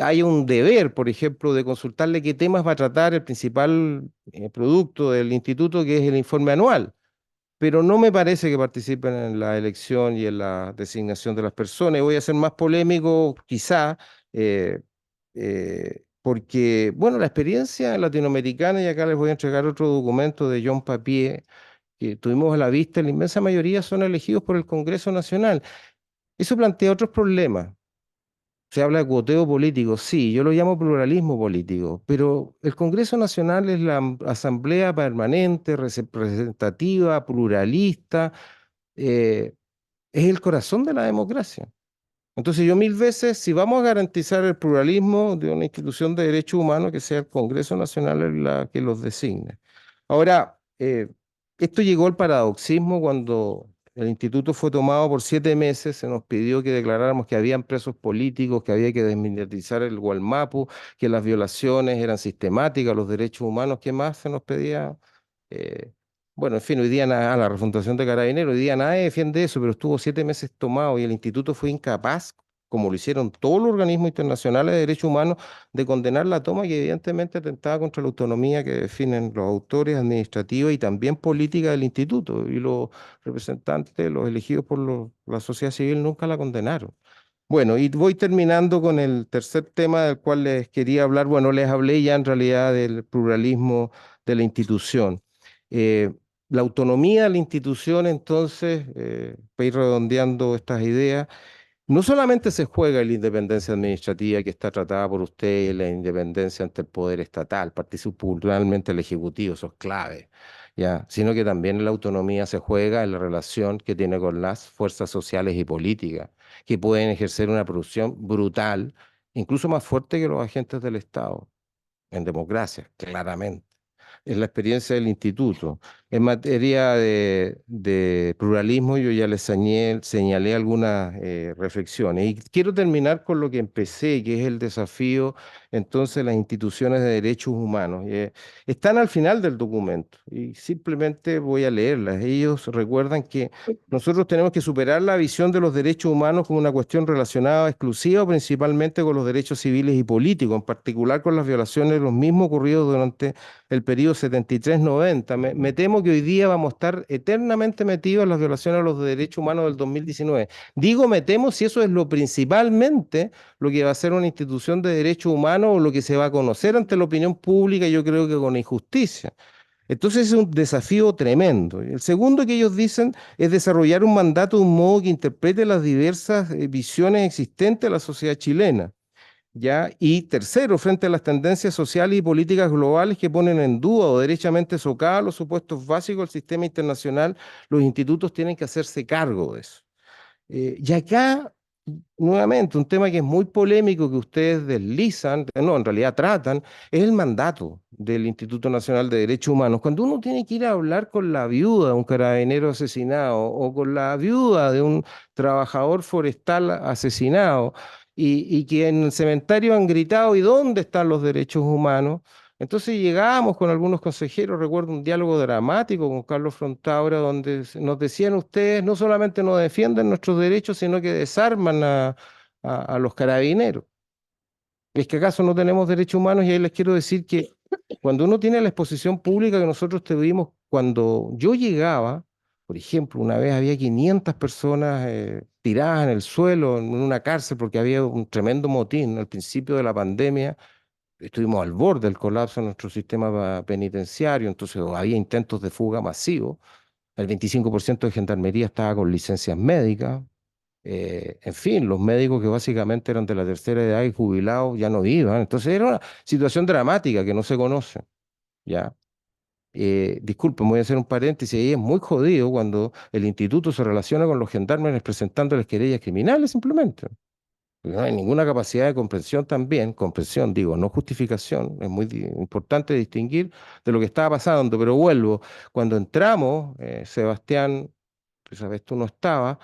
haya un deber, por ejemplo, de consultarle qué temas va a tratar el principal producto del instituto, que es el informe anual. Pero no me parece que participen en la elección y en la designación de las personas. Y voy a ser más polémico, quizá, eh, porque, bueno, la experiencia latinoamericana, y acá les voy a entregar otro documento de John Papier, que tuvimos a la vista, la inmensa mayoría son elegidos por el Congreso Nacional. Eso plantea otros problemas. Se habla de cuoteo político, sí, yo lo llamo pluralismo político, pero el Congreso Nacional es la asamblea permanente, representativa, pluralista, eh, es el corazón de la democracia. Entonces yo mil veces, si vamos a garantizar el pluralismo de una institución de derechos humanos, que sea el Congreso Nacional la que los designe. Ahora, esto llegó al paradoxismo cuando el instituto fue tomado por 7 meses, se nos pidió que declaráramos que habían presos políticos, que había que desmilitarizar el Gualmapu, que las violaciones eran sistemáticas, los derechos humanos, ¿qué más se nos pedía? Eh, bueno, en fin, hoy día a la refundación de Carabineros, hoy día nadie defiende eso, pero estuvo 7 meses tomado y el instituto fue incapaz, como lo hicieron todos los organismos internacionales de derechos humanos, de condenar la toma que evidentemente atentaba contra la autonomía que definen los autores administrativos y también política del instituto. Y los representantes, los elegidos por la sociedad civil, nunca la condenaron. Bueno, y voy terminando con el tercer tema del cual les quería hablar. Bueno, les hablé ya en realidad del pluralismo de la institución. Eh, la autonomía de la institución, entonces, para ir redondeando estas ideas, no solamente se juega en la independencia administrativa que está tratada por usted, la independencia ante el poder estatal, particularmente el Ejecutivo, eso es clave, ¿ya? Sino que también la autonomía se juega en la relación que tiene con las fuerzas sociales y políticas, que pueden ejercer una producción brutal, incluso más fuerte que los agentes del Estado, en democracia, claramente. Es la experiencia del instituto. En materia de pluralismo, yo ya les señalé algunas reflexiones. Y quiero terminar con lo que empecé, que es el desafío, entonces, las instituciones de derechos humanos. Están al final del documento y simplemente voy a leerlas. Ellos recuerdan que nosotros tenemos que superar la visión de los derechos humanos como una cuestión relacionada exclusiva o principalmente con los derechos civiles y políticos, en particular con las violaciones de los mismos ocurridos durante el periodo 73-90. Me temo que hoy día vamos a estar eternamente metidos en las violaciones a los derechos humanos del 2019. Digo me temo si eso es lo principalmente lo que va a ser una institución de derechos humanos o lo que se va a conocer ante la opinión pública, yo creo que con injusticia. Entonces es un desafío tremendo. El segundo que ellos dicen es desarrollar un mandato de un modo que interprete las diversas visiones existentes de la sociedad chilena. ¿Ya? Y tercero, frente a las tendencias sociales y políticas globales que ponen en duda o derechamente socavan los supuestos básicos del sistema internacional, los institutos tienen que hacerse cargo de eso. Y acá, nuevamente, un tema que es muy polémico, que ustedes deslizan, no, en realidad tratan, es el mandato del Instituto Nacional de Derechos Humanos. Cuando uno tiene que ir a hablar con la viuda de un carabinero asesinado o con la viuda de un trabajador forestal asesinado, y que en el cementerio han gritado, ¿y dónde están los derechos humanos? Entonces llegábamos con algunos consejeros, recuerdo un diálogo dramático con Carlos Frontaura, donde nos decían ustedes no solamente no defienden nuestros derechos, sino que desarman a los carabineros. ¿Es que acaso no tenemos derechos humanos? Y ahí les quiero decir que cuando uno tiene la exposición pública que nosotros tuvimos, cuando yo llegaba, por ejemplo, una vez había 500 personas tiradas en el suelo en una cárcel porque había un tremendo motín al principio de la pandemia. Estuvimos al borde del colapso de nuestro sistema penitenciario, entonces había intentos de fuga masivos. El 25% de gendarmería estaba con licencias médicas. En fin, los médicos que básicamente eran de la tercera edad y jubilados ya no iban. Entonces era una situación dramática que no se conoce, ¿ya? Disculpen, voy a hacer un paréntesis, ahí es muy jodido cuando el instituto se relaciona con los gendarmes presentándoles querellas criminales simplemente. No hay ninguna capacidad de comprensión también, comprensión digo, no justificación, es muy importante distinguir de lo que estaba pasando, pero vuelvo, cuando entramos, Sebastián, tú sabes, tú no estabas,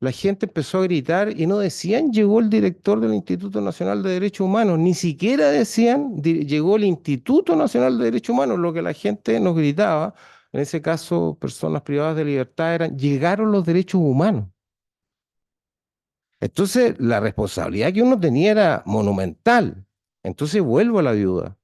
la gente empezó a gritar y no decían llegó el director del Instituto Nacional de Derechos Humanos, ni siquiera decían llegó el Instituto Nacional de Derechos Humanos, lo que la gente nos gritaba, en ese caso personas privadas de libertad, eran llegaron los derechos humanos. Entonces, la responsabilidad que uno tenía era monumental. Entonces, vuelvo a la viuda.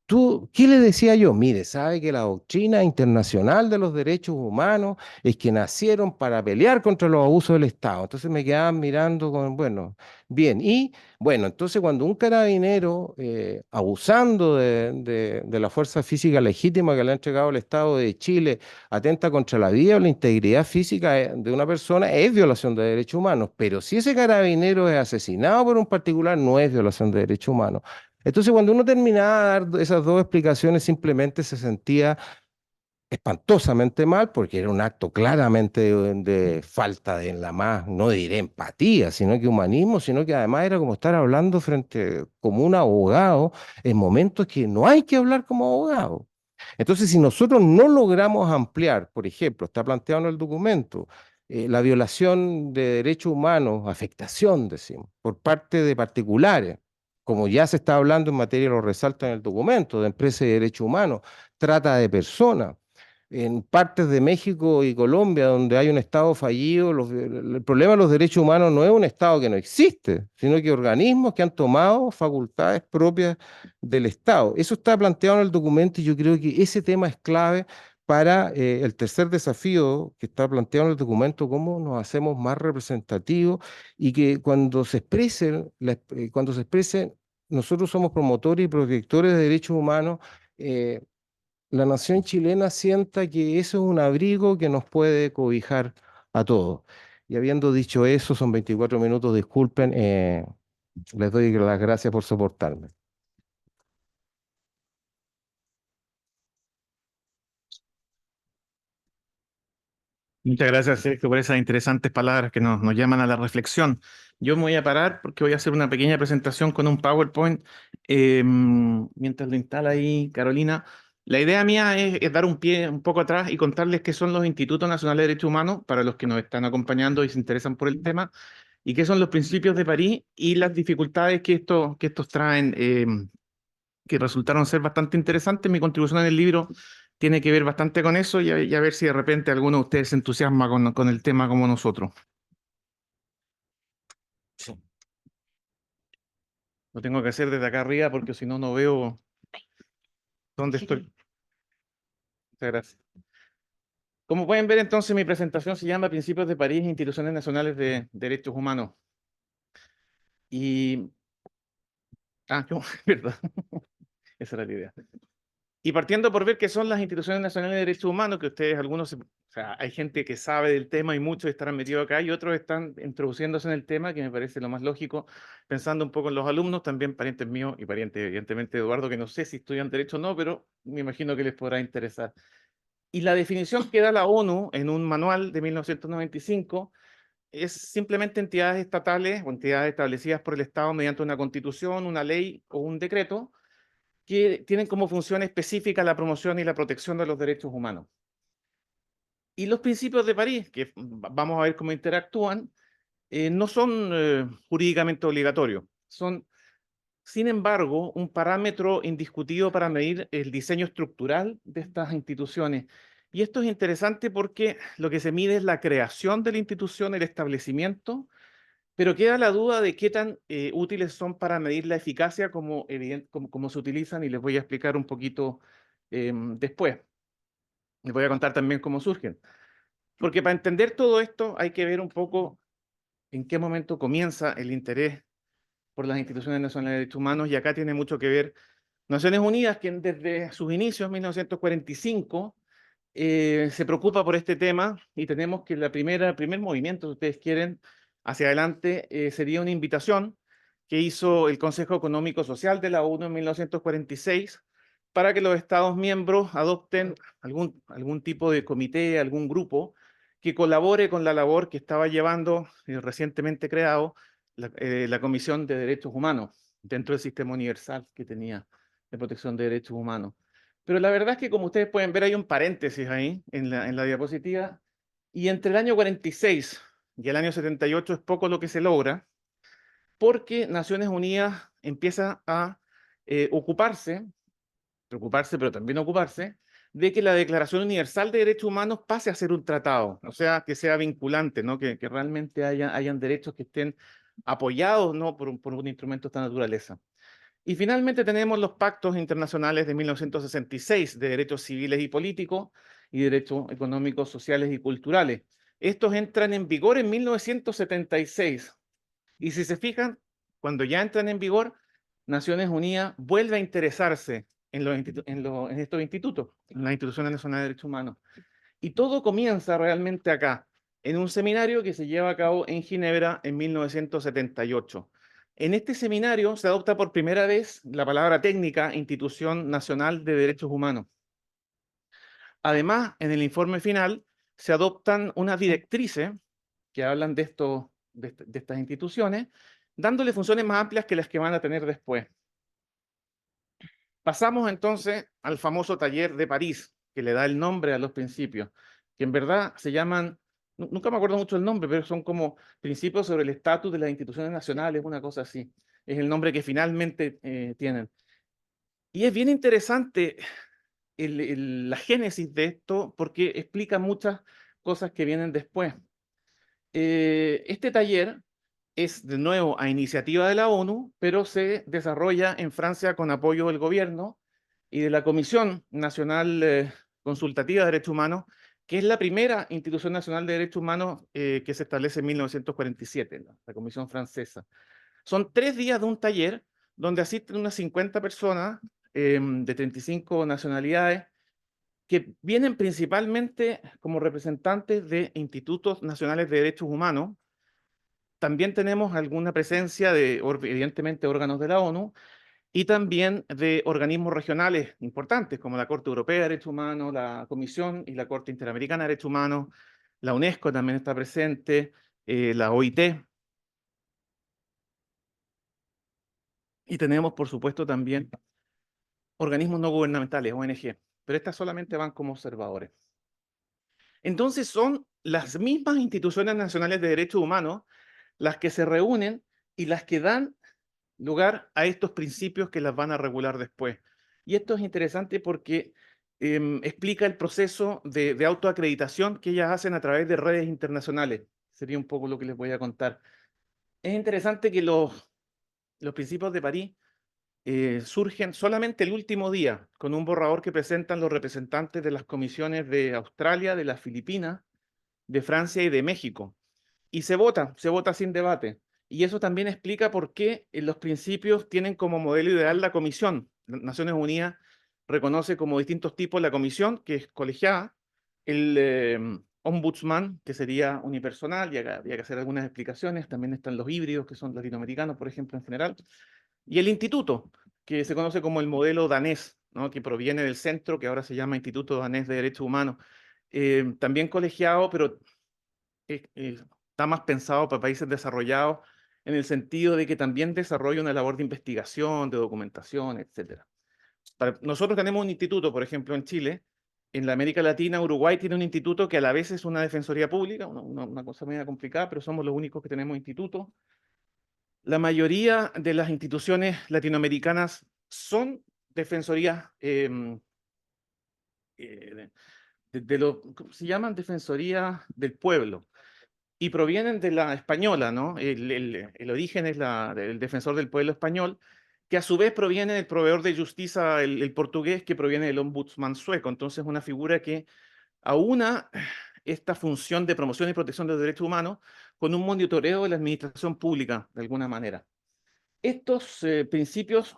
¿Tú qué le decía yo? Mire, sabe que la doctrina internacional de los derechos humanos es que nacieron para pelear contra los abusos del Estado. Entonces me quedaban mirando con, bueno, bien. Y bueno, entonces cuando un carabinero, abusando de la fuerza física legítima que le ha entregado el Estado de Chile, atenta contra la vida o la integridad física de una persona, es violación de derechos humanos. Pero si ese carabinero es asesinado por un particular, no es violación de derechos humanos. Entonces, cuando uno terminaba de dar esas dos explicaciones, simplemente se sentía espantosamente mal, porque era un acto claramente de falta de la más, no diré empatía, sino que humanismo, sino que además era como estar hablando frente como un abogado en momentos que no hay que hablar como abogado. Entonces, si nosotros no logramos ampliar, por ejemplo, está planteado en el documento, la violación de derechos humanos, afectación, decimos, por parte de particulares, como ya se está hablando en materia, lo resalta en el documento, de empresas de derechos humanos, trata de personas. En partes de México y Colombia, donde hay un Estado fallido, el problema de los derechos humanos no es un Estado que no existe, sino que organismos que han tomado facultades propias del Estado. Eso está planteado en el documento y yo creo que ese tema es clave para el tercer desafío que está planteado en el documento, cómo nos hacemos más representativos y que cuando se expresen, nosotros somos promotores y protectores de derechos humanos, la nación chilena sienta que eso es un abrigo que nos puede cobijar a todos. Y habiendo dicho eso, son 24 minutos, disculpen, les doy las gracias por soportarme. Muchas gracias, Sergio, por esas interesantes palabras que nos llaman a la reflexión. Yo me voy a parar porque voy a hacer una pequeña presentación con un PowerPoint. Mientras lo instala ahí Carolina, la idea mía es dar un pie un poco atrás y contarles qué son los Institutos Nacionales de Derechos Humanos para los que nos están acompañando y se interesan por el tema, y qué son los principios de París y las dificultades que estos traen, que resultaron ser bastante interesantes. Mi contribución en el libro tiene que ver bastante con eso y a ver si de repente alguno de ustedes se entusiasma con el tema como nosotros. Lo tengo que hacer desde acá arriba porque si no, no veo dónde estoy. Muchas gracias. Como pueden ver, entonces, mi presentación se llama Principios de París e Instituciones Nacionales de Derechos Humanos. Y... Ah, no, verdad. Esa era la idea. Y partiendo por ver qué son las instituciones nacionales de derechos humanos, que ustedes, algunos, o sea, hay gente que sabe del tema y muchos estarán metidos acá y otros están introduciéndose en el tema, que me parece lo más lógico, pensando un poco en los alumnos, también parientes míos y parientes, evidentemente, de Eduardo, que no sé si estudian derecho o no, pero me imagino que les podrá interesar. Y la definición que da la ONU en un manual de 1995 es simplemente entidades estatales o entidades establecidas por el Estado mediante una constitución, una ley o un decreto, que tienen como función específica la promoción y la protección de los derechos humanos. Y los principios de París, que vamos a ver cómo interactúan, no son jurídicamente obligatorios. sin embargo, un parámetro indiscutido para medir el diseño estructural de estas instituciones. Y esto es interesante porque lo que se mide es la creación de la institución, el establecimiento, pero queda la duda de qué tan útiles son para medir la eficacia como se utilizan, y les voy a explicar un poquito después. Les voy a contar también cómo surgen. Porque para entender todo esto hay que ver un poco en qué momento comienza el interés por las instituciones nacionales de derechos humanos, y acá tiene mucho que ver Naciones Unidas, quien desde sus inicios, en 1945, se preocupa por este tema, y tenemos que el primer movimiento, si ustedes quieren, hacia adelante, sería una invitación que hizo el Consejo Económico Social de la ONU en 1946 para que los Estados miembros adopten algún tipo de comité, algún grupo que colabore con la labor que estaba llevando recientemente creado la Comisión de Derechos Humanos dentro del sistema universal que tenía de protección de derechos humanos. Pero la verdad es que, como ustedes pueden ver, hay un paréntesis ahí en la diapositiva, y entre el año 46 y el año 78 es poco lo que se logra, porque Naciones Unidas empieza a preocuparse, pero también ocuparse, de que la Declaración Universal de Derechos Humanos pase a ser un tratado, o sea, que sea vinculante, ¿no? Que realmente hayan derechos que estén apoyados, ¿no? por un instrumento de esta naturaleza. Y finalmente tenemos los pactos internacionales de 1966 de derechos civiles y políticos y derechos económicos, sociales y culturales. Estos entran en vigor en 1976. Y si se fijan, cuando ya entran en vigor, Naciones Unidas vuelve a interesarse en estos institutos, en las instituciones nacionales de derechos humanos. Y todo comienza realmente acá, en un seminario que se lleva a cabo en Ginebra en 1978. En este seminario se adopta por primera vez la palabra técnica Institución Nacional de Derechos Humanos. Además, en el informe final se adoptan unas directrices que hablan de estas instituciones, dándole funciones más amplias que las que van a tener después. Pasamos entonces al famoso taller de París, que le da el nombre a los principios, que en verdad se llaman, nunca me acuerdo mucho el nombre, pero son como principios sobre el estatus de las instituciones nacionales, una cosa así. Es el nombre que finalmente tienen. Y es bien interesante la génesis de esto, porque explica muchas cosas que vienen después. Este taller es de nuevo a iniciativa de la ONU, pero se desarrolla en Francia con apoyo del gobierno y de la Comisión Nacional Consultativa de Derechos Humanos, que es la primera institución nacional de derechos humanos que se establece en 1947, ¿no? La Comisión Francesa. Son 3 días de un taller donde asisten unas 50 personas de 35 nacionalidades, que vienen principalmente como representantes de institutos nacionales de derechos humanos. También tenemos alguna presencia de, evidentemente, órganos de la ONU y también de organismos regionales importantes, como la Corte Europea de Derechos Humanos, la Comisión y la Corte Interamericana de Derechos Humanos, la UNESCO también está presente, la OIT. Y tenemos, por supuesto, también organismos no gubernamentales, ONG, pero estas solamente van como observadores. Entonces son las mismas instituciones nacionales de derechos humanos las que se reúnen y las que dan lugar a estos principios que las van a regular después. Y esto es interesante porque explica el proceso de autoacreditación que ellas hacen a través de redes internacionales. Sería un poco lo que les voy a contar. Es interesante que los principios de París surgen solamente el último día, con un borrador que presentan los representantes de las comisiones de Australia, de las Filipinas, de Francia y de México. Y se vota sin debate. Y eso también explica por qué los principios tienen como modelo ideal la comisión. Naciones Unidas reconoce como distintos tipos la comisión, que es colegiada, el ombudsman, que sería unipersonal, y habría que hacer algunas explicaciones. También están los híbridos, que son latinoamericanos, por ejemplo, en general. Y el instituto, que se conoce como el modelo danés, ¿no? Que proviene del centro, que ahora se llama Instituto Danés de Derechos Humanos. También colegiado, pero está más pensado para países desarrollados, en el sentido de que también desarrolla una labor de investigación, de documentación, etc. Nosotros tenemos un instituto, por ejemplo, en Chile. En la América Latina, Uruguay tiene un instituto que a la vez es una defensoría pública, una cosa media complicada, pero somos los únicos que tenemos institutos. La mayoría de las instituciones latinoamericanas son defensorías ¿cómo se llaman? Defensorías del pueblo. Y provienen de la española, ¿no? El origen es el defensor del pueblo español, que a su vez proviene del proveedor de justicia, el portugués, que proviene del ombudsman sueco. Entonces, una figura que aúna esta función de promoción y protección de los derechos humanos con un monitoreo de la administración pública, de alguna manera. Estos principios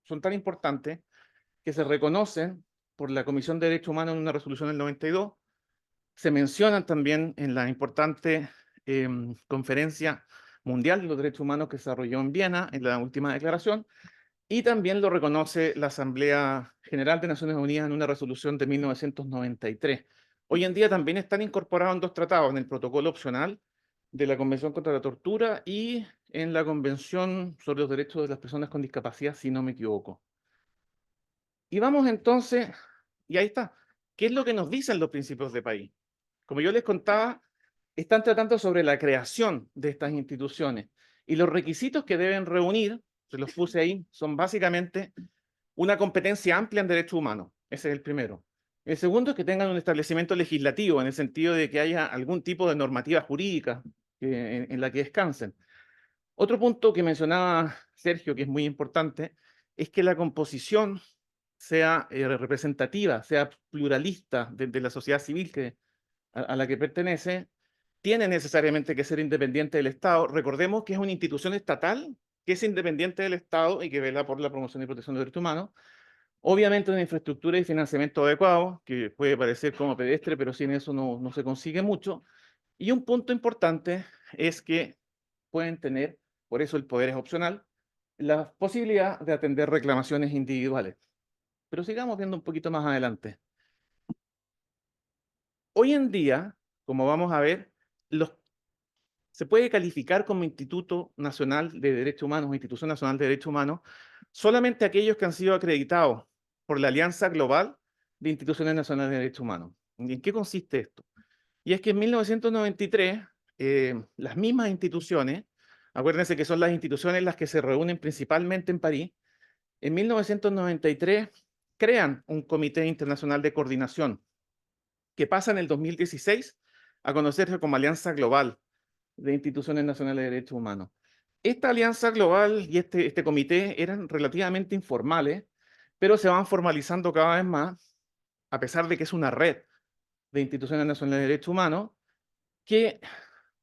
son tan importantes que se reconocen por la Comisión de Derechos Humanos en una resolución del 92, se mencionan también en la importante Conferencia Mundial de los Derechos Humanos que se desarrolló en Viena en la última declaración, y también lo reconoce la Asamblea General de Naciones Unidas en una resolución de 1993. Hoy en día también están incorporados en dos tratados, en el protocolo opcional de la Convención contra la Tortura y en la Convención sobre los Derechos de las Personas con Discapacidad, si no me equivoco. Y vamos entonces, y ahí está, ¿qué es lo que nos dicen los principios de país? Como yo les contaba, están tratando sobre la creación de estas instituciones y los requisitos que deben reunir, se los puse ahí, son básicamente una competencia amplia en derechos humanos. Ese es el primero. El segundo es que tengan un establecimiento legislativo en el sentido de que haya algún tipo de normativa jurídica en la que descansen. Otro punto que mencionaba Sergio, que es muy importante, es que la composición sea representativa, sea pluralista de la sociedad civil a la que pertenece, tiene necesariamente que ser independiente del Estado. Recordemos que es una institución estatal que es independiente del Estado y que vela por la promoción y protección de los derechos humanos. Obviamente una infraestructura y financiamiento adecuado, que puede parecer como pedestre, pero sin eso no se consigue mucho. Y un punto importante es que pueden tener, por eso el poder es opcional, la posibilidad de atender reclamaciones individuales. Pero sigamos viendo un poquito más adelante. Hoy en día, como vamos a ver, se puede calificar como Instituto Nacional de Derechos Humanos o Institución Nacional de Derechos Humanos solamente aquellos que han sido acreditados por la Alianza Global de Instituciones Nacionales de Derechos Humanos. ¿Y en qué consiste esto? Y es que en 1993, las mismas instituciones, acuérdense que son las instituciones las que se reúnen principalmente en París, en 1993 crean un Comité Internacional de Coordinación que pasa en el 2016 a conocerse como Alianza Global de Instituciones Nacionales de Derechos Humanos. Esta alianza global y este comité eran relativamente informales, pero se van formalizando cada vez más, a pesar de que es una red de instituciones nacionales de derechos humanos, que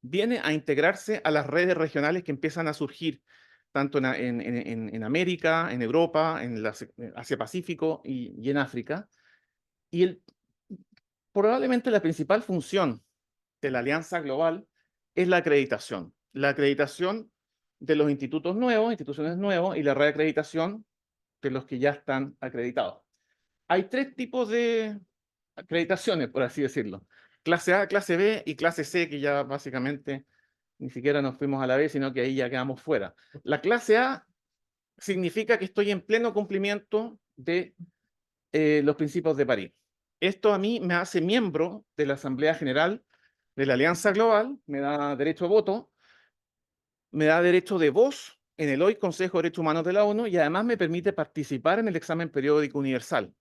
viene a integrarse a las redes regionales que empiezan a surgir, tanto en América, en Europa, en Asia-Pacífico y en África. Y probablemente la principal función de la alianza global es la acreditación. La acreditación de los institutos nuevos, instituciones nuevos, y la reacreditación de los que ya están acreditados. Hay tres tipos de acreditaciones, por así decirlo. Clase A, clase B y clase C, que ya básicamente ni siquiera nos fuimos a la B, sino que ahí ya quedamos fuera. La clase A significa que estoy en pleno cumplimiento de los principios de París. Esto a mí me hace miembro de la Asamblea General de la Alianza Global, me da derecho a voto, me da derecho de voz en el hoy Consejo de Derechos Humanos de la ONU y además me permite participar en el examen periódico universal.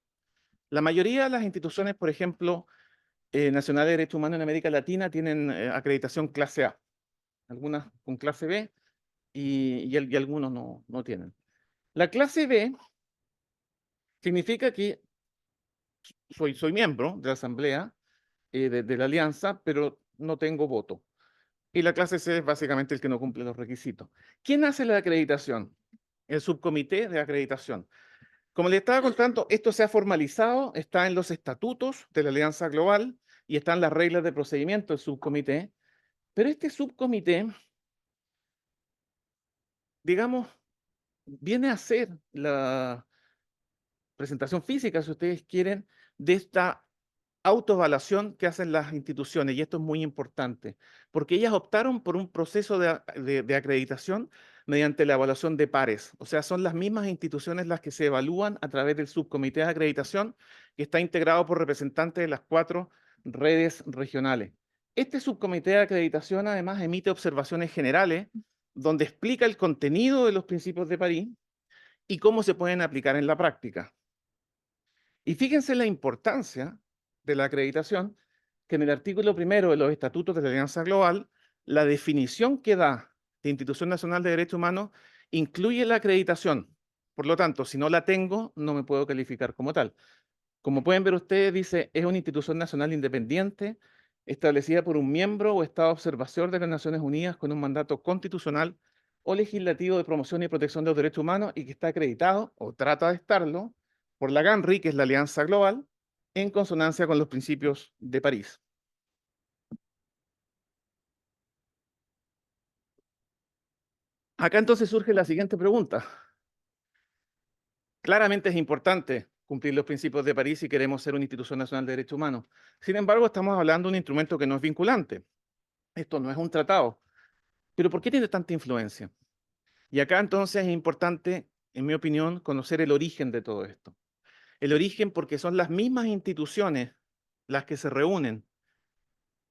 La mayoría de las instituciones, por ejemplo, nacionales de derechos humanos en América Latina tienen acreditación clase A, algunas con clase B y algunos no tienen. La clase B significa que soy miembro de la Asamblea, de la Alianza, pero no tengo voto. Y la clase C es básicamente el que no cumple los requisitos. ¿Quién hace la acreditación? El subcomité de acreditación. Como les estaba contando, esto se ha formalizado, está en los estatutos de la Alianza Global y están las reglas de procedimiento del subcomité, pero este subcomité, digamos, viene a ser la presentación física, si ustedes quieren, de esta autoevaluación que hacen las instituciones, y esto es muy importante, porque ellas optaron por un proceso de acreditación mediante la evaluación de pares, o sea, son las mismas instituciones las que se evalúan a través del subcomité de acreditación, que está integrado por representantes de las 4 redes regionales. Este subcomité de acreditación además emite observaciones generales donde explica el contenido de los principios de París y cómo se pueden aplicar en la práctica. Y fíjense la importancia de la acreditación, que en el artículo 1 de los Estatutos de la Alianza Global, la definición que da de Institución Nacional de Derechos Humanos incluye la acreditación. Por lo tanto, si no la tengo, no me puedo calificar como tal. Como pueden ver ustedes, dice, es una institución nacional independiente, establecida por un miembro o Estado observador de las Naciones Unidas con un mandato constitucional o legislativo de promoción y protección de los derechos humanos y que está acreditado, o trata de estarlo, por la GANRI, que es la Alianza Global, en consonancia con los principios de París. Acá entonces surge la siguiente pregunta. Claramente es importante cumplir los principios de París si queremos ser una institución nacional de derechos humanos. Sin embargo, estamos hablando de un instrumento que no es vinculante. Esto no es un tratado. Pero ¿por qué tiene tanta influencia? Y acá entonces es importante, en mi opinión, conocer el origen de todo esto. El origen porque son las mismas instituciones las que se reúnen,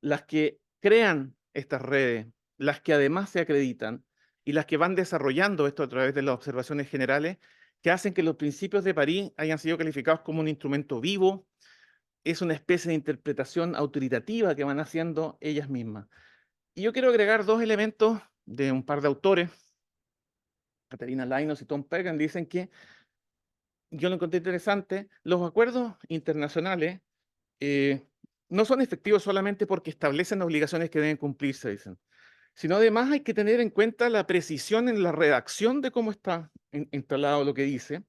las que crean estas redes, las que además se acreditan y las que van desarrollando esto a través de las observaciones generales que hacen que los principios de París hayan sido calificados como un instrumento vivo. Es una especie de interpretación autoritativa que van haciendo ellas mismas. Y yo quiero agregar dos elementos de un par de autores, Caterina Lainos y Tom Pagan, dicen que, yo lo encontré interesante, los acuerdos internacionales no son efectivos solamente porque establecen obligaciones que deben cumplirse, dicen, sino además hay que tener en cuenta la precisión en la redacción de cómo está instalado lo que dice,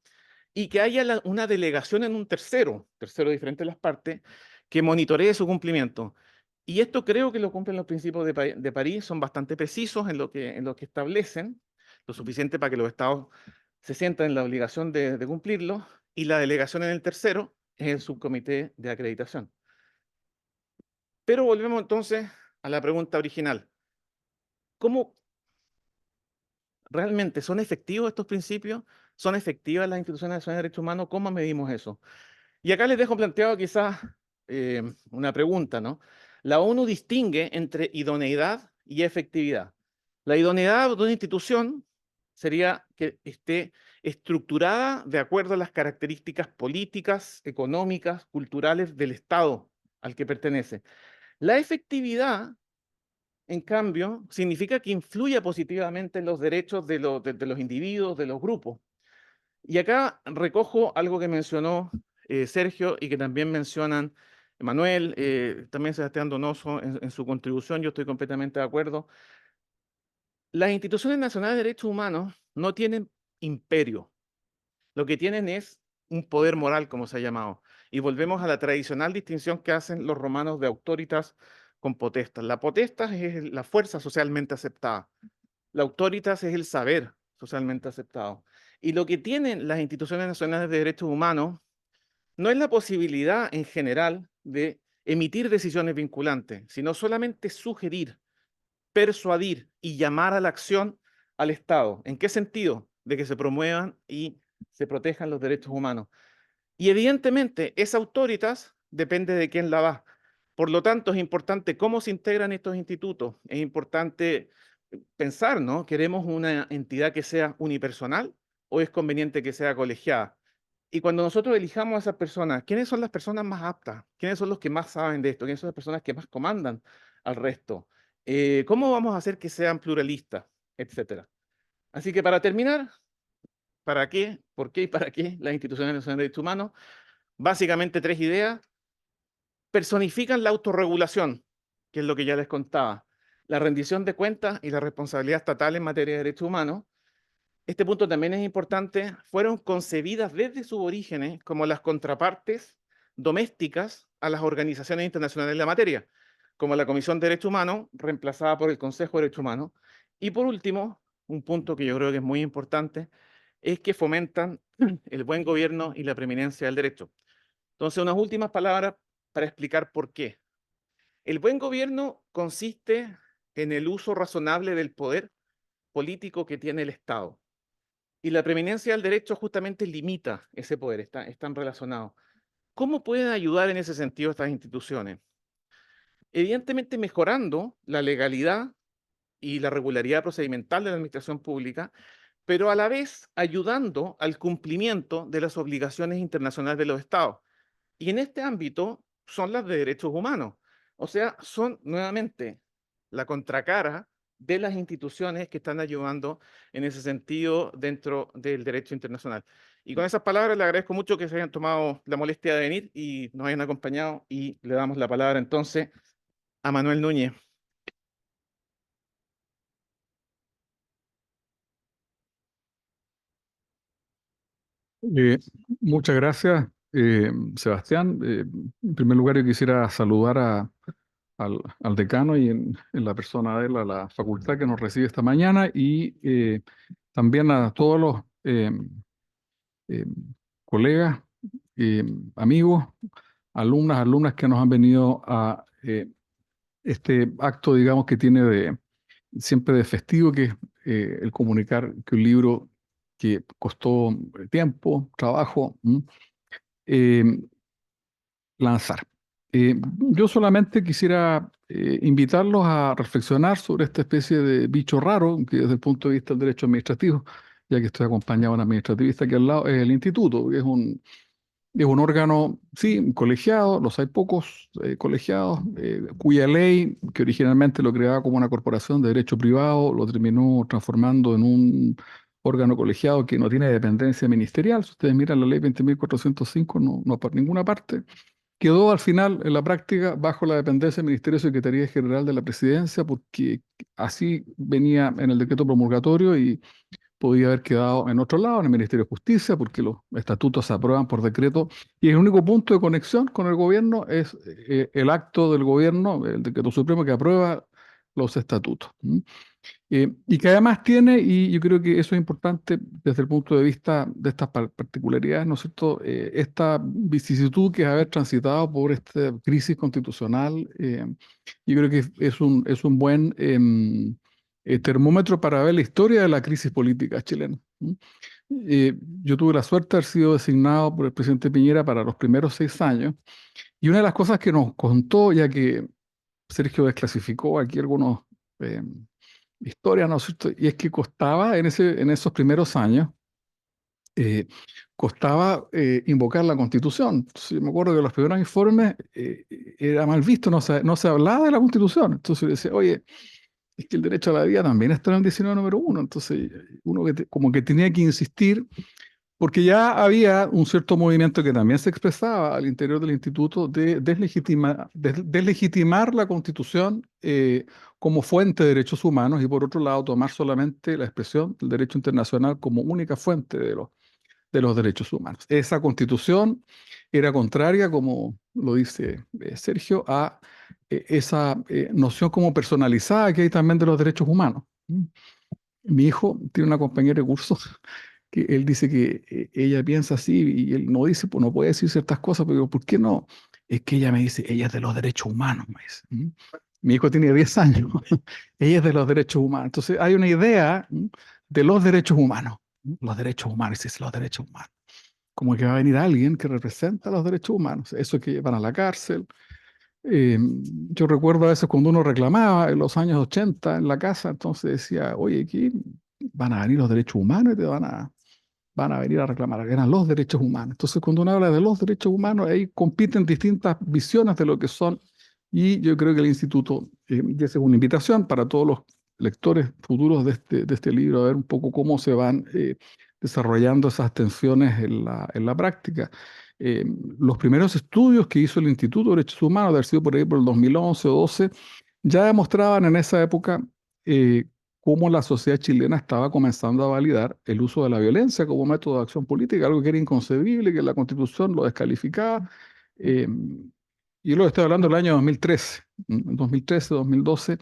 y que haya una delegación en un tercero diferente de las partes, que monitoree su cumplimiento. Y esto creo que lo cumplen los principios de París, son bastante precisos en lo que establecen, lo suficiente para que los estados se sientan en la obligación de cumplirlo, y la delegación en el tercero es el subcomité de acreditación. Pero volvemos entonces a la pregunta original. ¿Cómo realmente son efectivos estos principios? ¿Son efectivas las instituciones nacionales de derechos humanos? ¿Cómo medimos eso? Y acá les dejo planteado quizás una pregunta, ¿no? La ONU distingue entre idoneidad y efectividad. La idoneidad de una institución sería que esté estructurada de acuerdo a las características políticas, económicas, culturales del Estado al que pertenece. La efectividad, en cambio, significa que influya positivamente en los derechos de los individuos, de los grupos. Y acá recojo algo que mencionó Sergio y que también mencionan Manuel, también Sebastián Donoso en su contribución, yo estoy completamente de acuerdo. Las instituciones nacionales de derechos humanos no tienen imperio, lo que tienen es un poder moral, como se ha llamado. Y volvemos a la tradicional distinción que hacen los romanos de autoritas con potestas. La potestas es la fuerza socialmente aceptada. La autoritas es el saber socialmente aceptado. Y lo que tienen las instituciones nacionales de derechos humanos no es la posibilidad en general de emitir decisiones vinculantes, sino solamente sugerir, persuadir y llamar a la acción al Estado. ¿En qué sentido? De que se promuevan y se protejan los derechos humanos. Y evidentemente, esa autoritas depende de quién la va. Por lo tanto, es importante cómo se integran estos institutos. Es importante pensar, ¿no? ¿Queremos una entidad que sea unipersonal o es conveniente que sea colegiada? Y cuando nosotros elijamos a esas personas, ¿quiénes son las personas más aptas? ¿Quiénes son los que más saben de esto? ¿Quiénes son las personas que más comandan al resto? ¿Cómo vamos a hacer que sean pluralistas? Etcétera. Así que para terminar, ¿para qué? ¿Por qué y para qué las instituciones nacionales de derechos humanos? Básicamente tres ideas. Personifican la autorregulación, que es lo que ya les contaba, la rendición de cuentas y la responsabilidad estatal en materia de derechos humanos. Este punto también es importante. Fueron concebidas desde sus orígenes como las contrapartes domésticas a las organizaciones internacionales en la materia, como la Comisión de Derechos Humanos, reemplazada por el Consejo de Derechos Humanos. Y por último, un punto que yo creo que es muy importante, es que fomentan el buen gobierno y la preeminencia del derecho. Entonces, unas últimas palabras para explicar por qué. El buen gobierno consiste en el uso razonable del poder político que tiene el Estado. Y la preeminencia del derecho justamente limita ese poder, están relacionados. ¿Cómo pueden ayudar en ese sentido estas instituciones? Evidentemente mejorando la legalidad y la regularidad procedimental de la administración pública, pero a la vez ayudando al cumplimiento de las obligaciones internacionales de los estados. Y en este ámbito son las de derechos humanos. O sea, son nuevamente la contracara de las instituciones que están ayudando en ese sentido dentro del derecho internacional. Y con esas palabras le agradezco mucho que se hayan tomado la molestia de venir y nos hayan acompañado, y le damos la palabra entonces a Manuel Núñez. Eh, Muchas gracias, Sebastián. En primer lugar, yo quisiera saludar al decano y en la persona de él, a la facultad que nos recibe esta mañana, y también a todos los eh, colegas, amigos, alumnas que nos han venido a este acto, digamos, que tiene siempre de festivo, que es el comunicar que un libro que costó tiempo, trabajo, eh, lanzar. Yo solamente quisiera invitarlos a reflexionar sobre esta especie de bicho raro que desde el punto de vista del derecho administrativo, ya que estoy acompañado de un administrativista aquí al lado, es el instituto, que es un órgano, sí, colegiado, los hay pocos colegiados, cuya ley, que originalmente lo creaba como una corporación de derecho privado, lo terminó transformando en un órgano colegiado que no tiene dependencia ministerial. Si ustedes miran la ley 20.405, no por ninguna parte. Quedó al final, en la práctica, bajo la dependencia del Ministerio de Secretaría General de la Presidencia, porque así venía en el decreto promulgatorio y podía haber quedado en otro lado, en el Ministerio de Justicia, porque los estatutos se aprueban por decreto y el único punto de conexión con el gobierno es el acto del gobierno, el decreto supremo que aprueba los estatutos. Y que además tiene, y yo creo que eso es importante desde el punto de vista de estas particularidades, ¿no es cierto? Esta vicisitud que es haber transitado por esta crisis constitucional, yo creo que es un buen termómetro para ver la historia de la crisis política chilena. Yo tuve la suerte de haber sido designado por el presidente Piñera para los primeros 6 años, y una de las cosas que nos contó, ya que Sergio desclasificó aquí algunos historias, ¿no es cierto? Y es que costaba en esos primeros años, costaba invocar la Constitución. Entonces, yo me acuerdo que los primeros informes era mal visto, no se hablaba de la Constitución. Entonces yo decía, oye, es que el derecho a la vida también está en el 19 número 1. Entonces uno como que tenía que insistir, porque ya había un cierto movimiento que también se expresaba al interior del instituto de deslegitimar la Constitución como fuente de derechos humanos, y por otro lado tomar solamente la expresión del derecho internacional como única fuente de los derechos humanos. Esa Constitución era contraria, como lo dice Sergio, a esa noción como personalizada que hay también de los derechos humanos. Mi hijo tiene una compañera de curso que él dice que ella piensa así y él no dice, pues no puede decir ciertas cosas, pero digo, ¿por qué no? Es que ella me dice, ella es de los derechos humanos, me dice. Mi hijo tiene 10 años, ella es de los derechos humanos. Entonces hay una idea de los derechos humanos, los derechos humanos, dice los derechos humanos. Como que va a venir alguien que representa los derechos humanos, eso que van a la cárcel. Yo recuerdo a veces cuando uno reclamaba en los años 80 en la casa, entonces decía, oye, aquí van a venir los derechos humanos y te van a venir a reclamar, eran los derechos humanos. Entonces, cuando uno habla de los derechos humanos, ahí compiten distintas visiones de lo que son, y yo creo que el instituto, y esa es una invitación para todos los lectores futuros de este libro, a ver un poco cómo se van desarrollando esas tensiones en la práctica. Los primeros estudios que hizo el Instituto de Derechos Humanos, de haber sido por ahí por el 2011 o 12, ya demostraban en esa época cómo la sociedad chilena estaba comenzando a validar el uso de la violencia como método de acción política, algo que era inconcebible, que la Constitución lo descalificaba. Y lo estoy hablando del año 2013, 2012,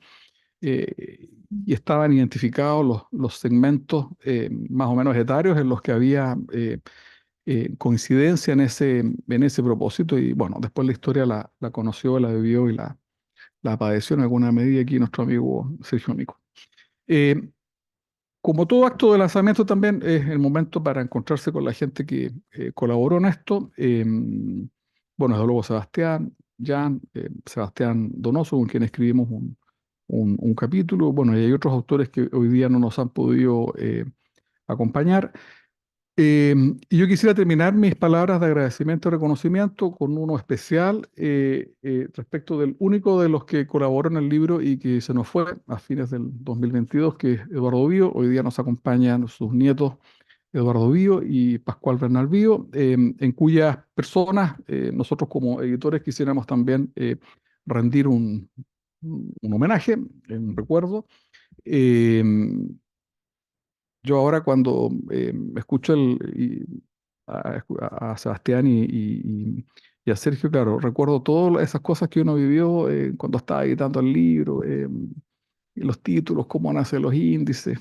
y estaban identificados los segmentos más o menos etarios en los que había coincidencia en ese propósito, y bueno, después la historia la conoció, la vivió y la padeció en alguna medida aquí nuestro amigo Sergio Mico. Como todo acto de lanzamiento, también es el momento para encontrarse con la gente que colaboró en esto. Bueno, desde luego Sebastián, Jan, Sebastián Donoso, con quien escribimos un capítulo. Bueno, y hay otros autores que hoy día no nos han podido acompañar. Y yo quisiera terminar mis palabras de agradecimiento y reconocimiento con uno especial respecto del único de los que colaboró en el libro y que se nos fue a fines del 2022, que es Eduardo Bío. Hoy día nos acompañan sus nietos Eduardo Bío y Pascual Bernal Bío, en cuyas personas nosotros como editores quisiéramos también rendir un homenaje, un recuerdo. Em, yo ahora cuando escucho a Sebastián y a Sergio, claro, recuerdo todas esas cosas que uno vivió cuando estaba editando el libro, y los títulos, cómo nacen los índices,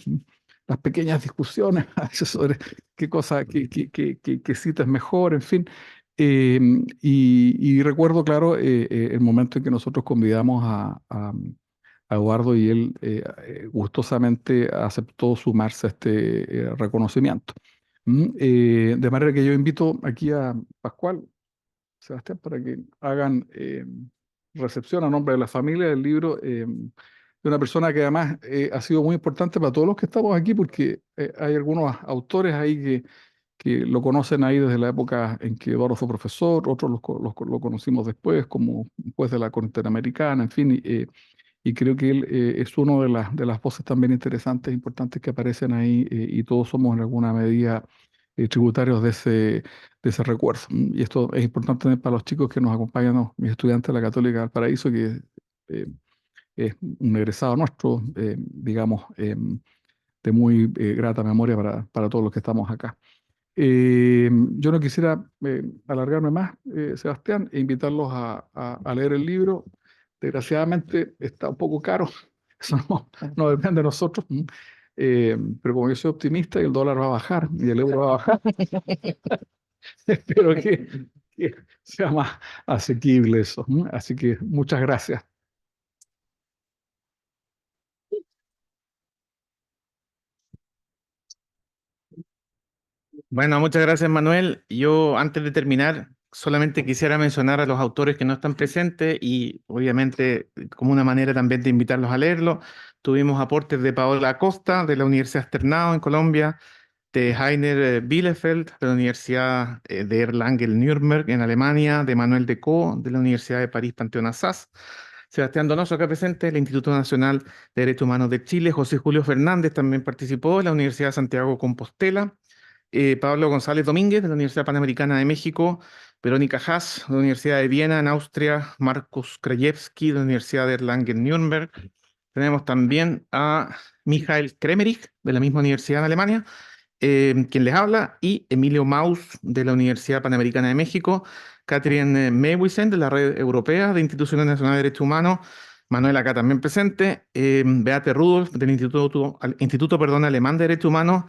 las pequeñas discusiones a veces sobre qué cosa, qué cita es mejor, en fin. Y recuerdo, claro, el momento en que nosotros convidamos a Eduardo y él gustosamente aceptó sumarse a este reconocimiento. De manera que yo invito aquí a Pascual, Sebastián, para que hagan recepción a nombre de la familia del libro de una persona que además ha sido muy importante para todos los que estamos aquí, porque hay algunos autores ahí que lo conocen ahí desde la época en que Eduardo fue profesor, otros lo conocimos después, como después de la Corte Interamericana, en fin, y creo que él es uno de las voces también interesantes, importantes que aparecen ahí, y todos somos en alguna medida tributarios de ese recuerdo. Y esto es importante también para los chicos que nos acompañan, ¿no? Mis estudiantes de la Católica del Paraíso, que eh, es un egresado nuestro, digamos, de muy grata memoria para todos los que estamos acá. Yo no quisiera alargarme más, Sebastián, e invitarlos a leer el libro. Desgraciadamente está un poco caro, eso no depende de nosotros, pero como yo soy optimista y el dólar va a bajar y el euro va a bajar, espero que sea más asequible eso. Así que muchas gracias. Bueno, muchas gracias, Manuel. Yo, antes de terminar, solamente quisiera mencionar a los autores que no están presentes y, obviamente, como una manera también de invitarlos a leerlo, tuvimos aportes de Paola Acosta, de la Universidad Externado en Colombia, de Heiner Bielefeld, de la Universidad de Erlangen-Nürnberg en Alemania, de Manuel Decaux, de la Universidad de París Panteón Assas, Sebastián Donoso, acá presente, del Instituto Nacional de Derechos Humanos de Chile, José Julio Fernández también participó, de la Universidad de Santiago Compostela, Pablo González Domínguez, de la Universidad Panamericana de México, Verónica Haas, de la Universidad de Viena, en Austria, Markus Krajewski, de la Universidad de Erlangen-Nürnberg. Tenemos también a Michael Kremerich, de la misma universidad en Alemania, quien les habla, y Emilio Maus, de la Universidad Panamericana de México, Catherine Mewissen, de la Red Europea de Instituciones Nacionales de Derechos Humanos, Manuel acá también presente, Beate Rudolph, del Instituto Alemán de Derechos Humanos,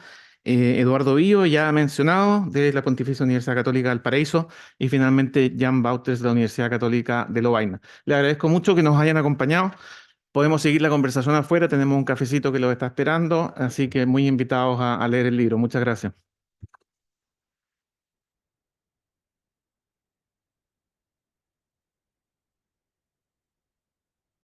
Eduardo Bío, ya mencionado, de la Pontificia Universidad Católica del Paraíso, y finalmente Jan Bautes, de la Universidad Católica de Lovaina. Le agradezco mucho que nos hayan acompañado. Podemos seguir la conversación afuera, tenemos un cafecito que los está esperando, así que muy invitados a leer el libro. Muchas gracias.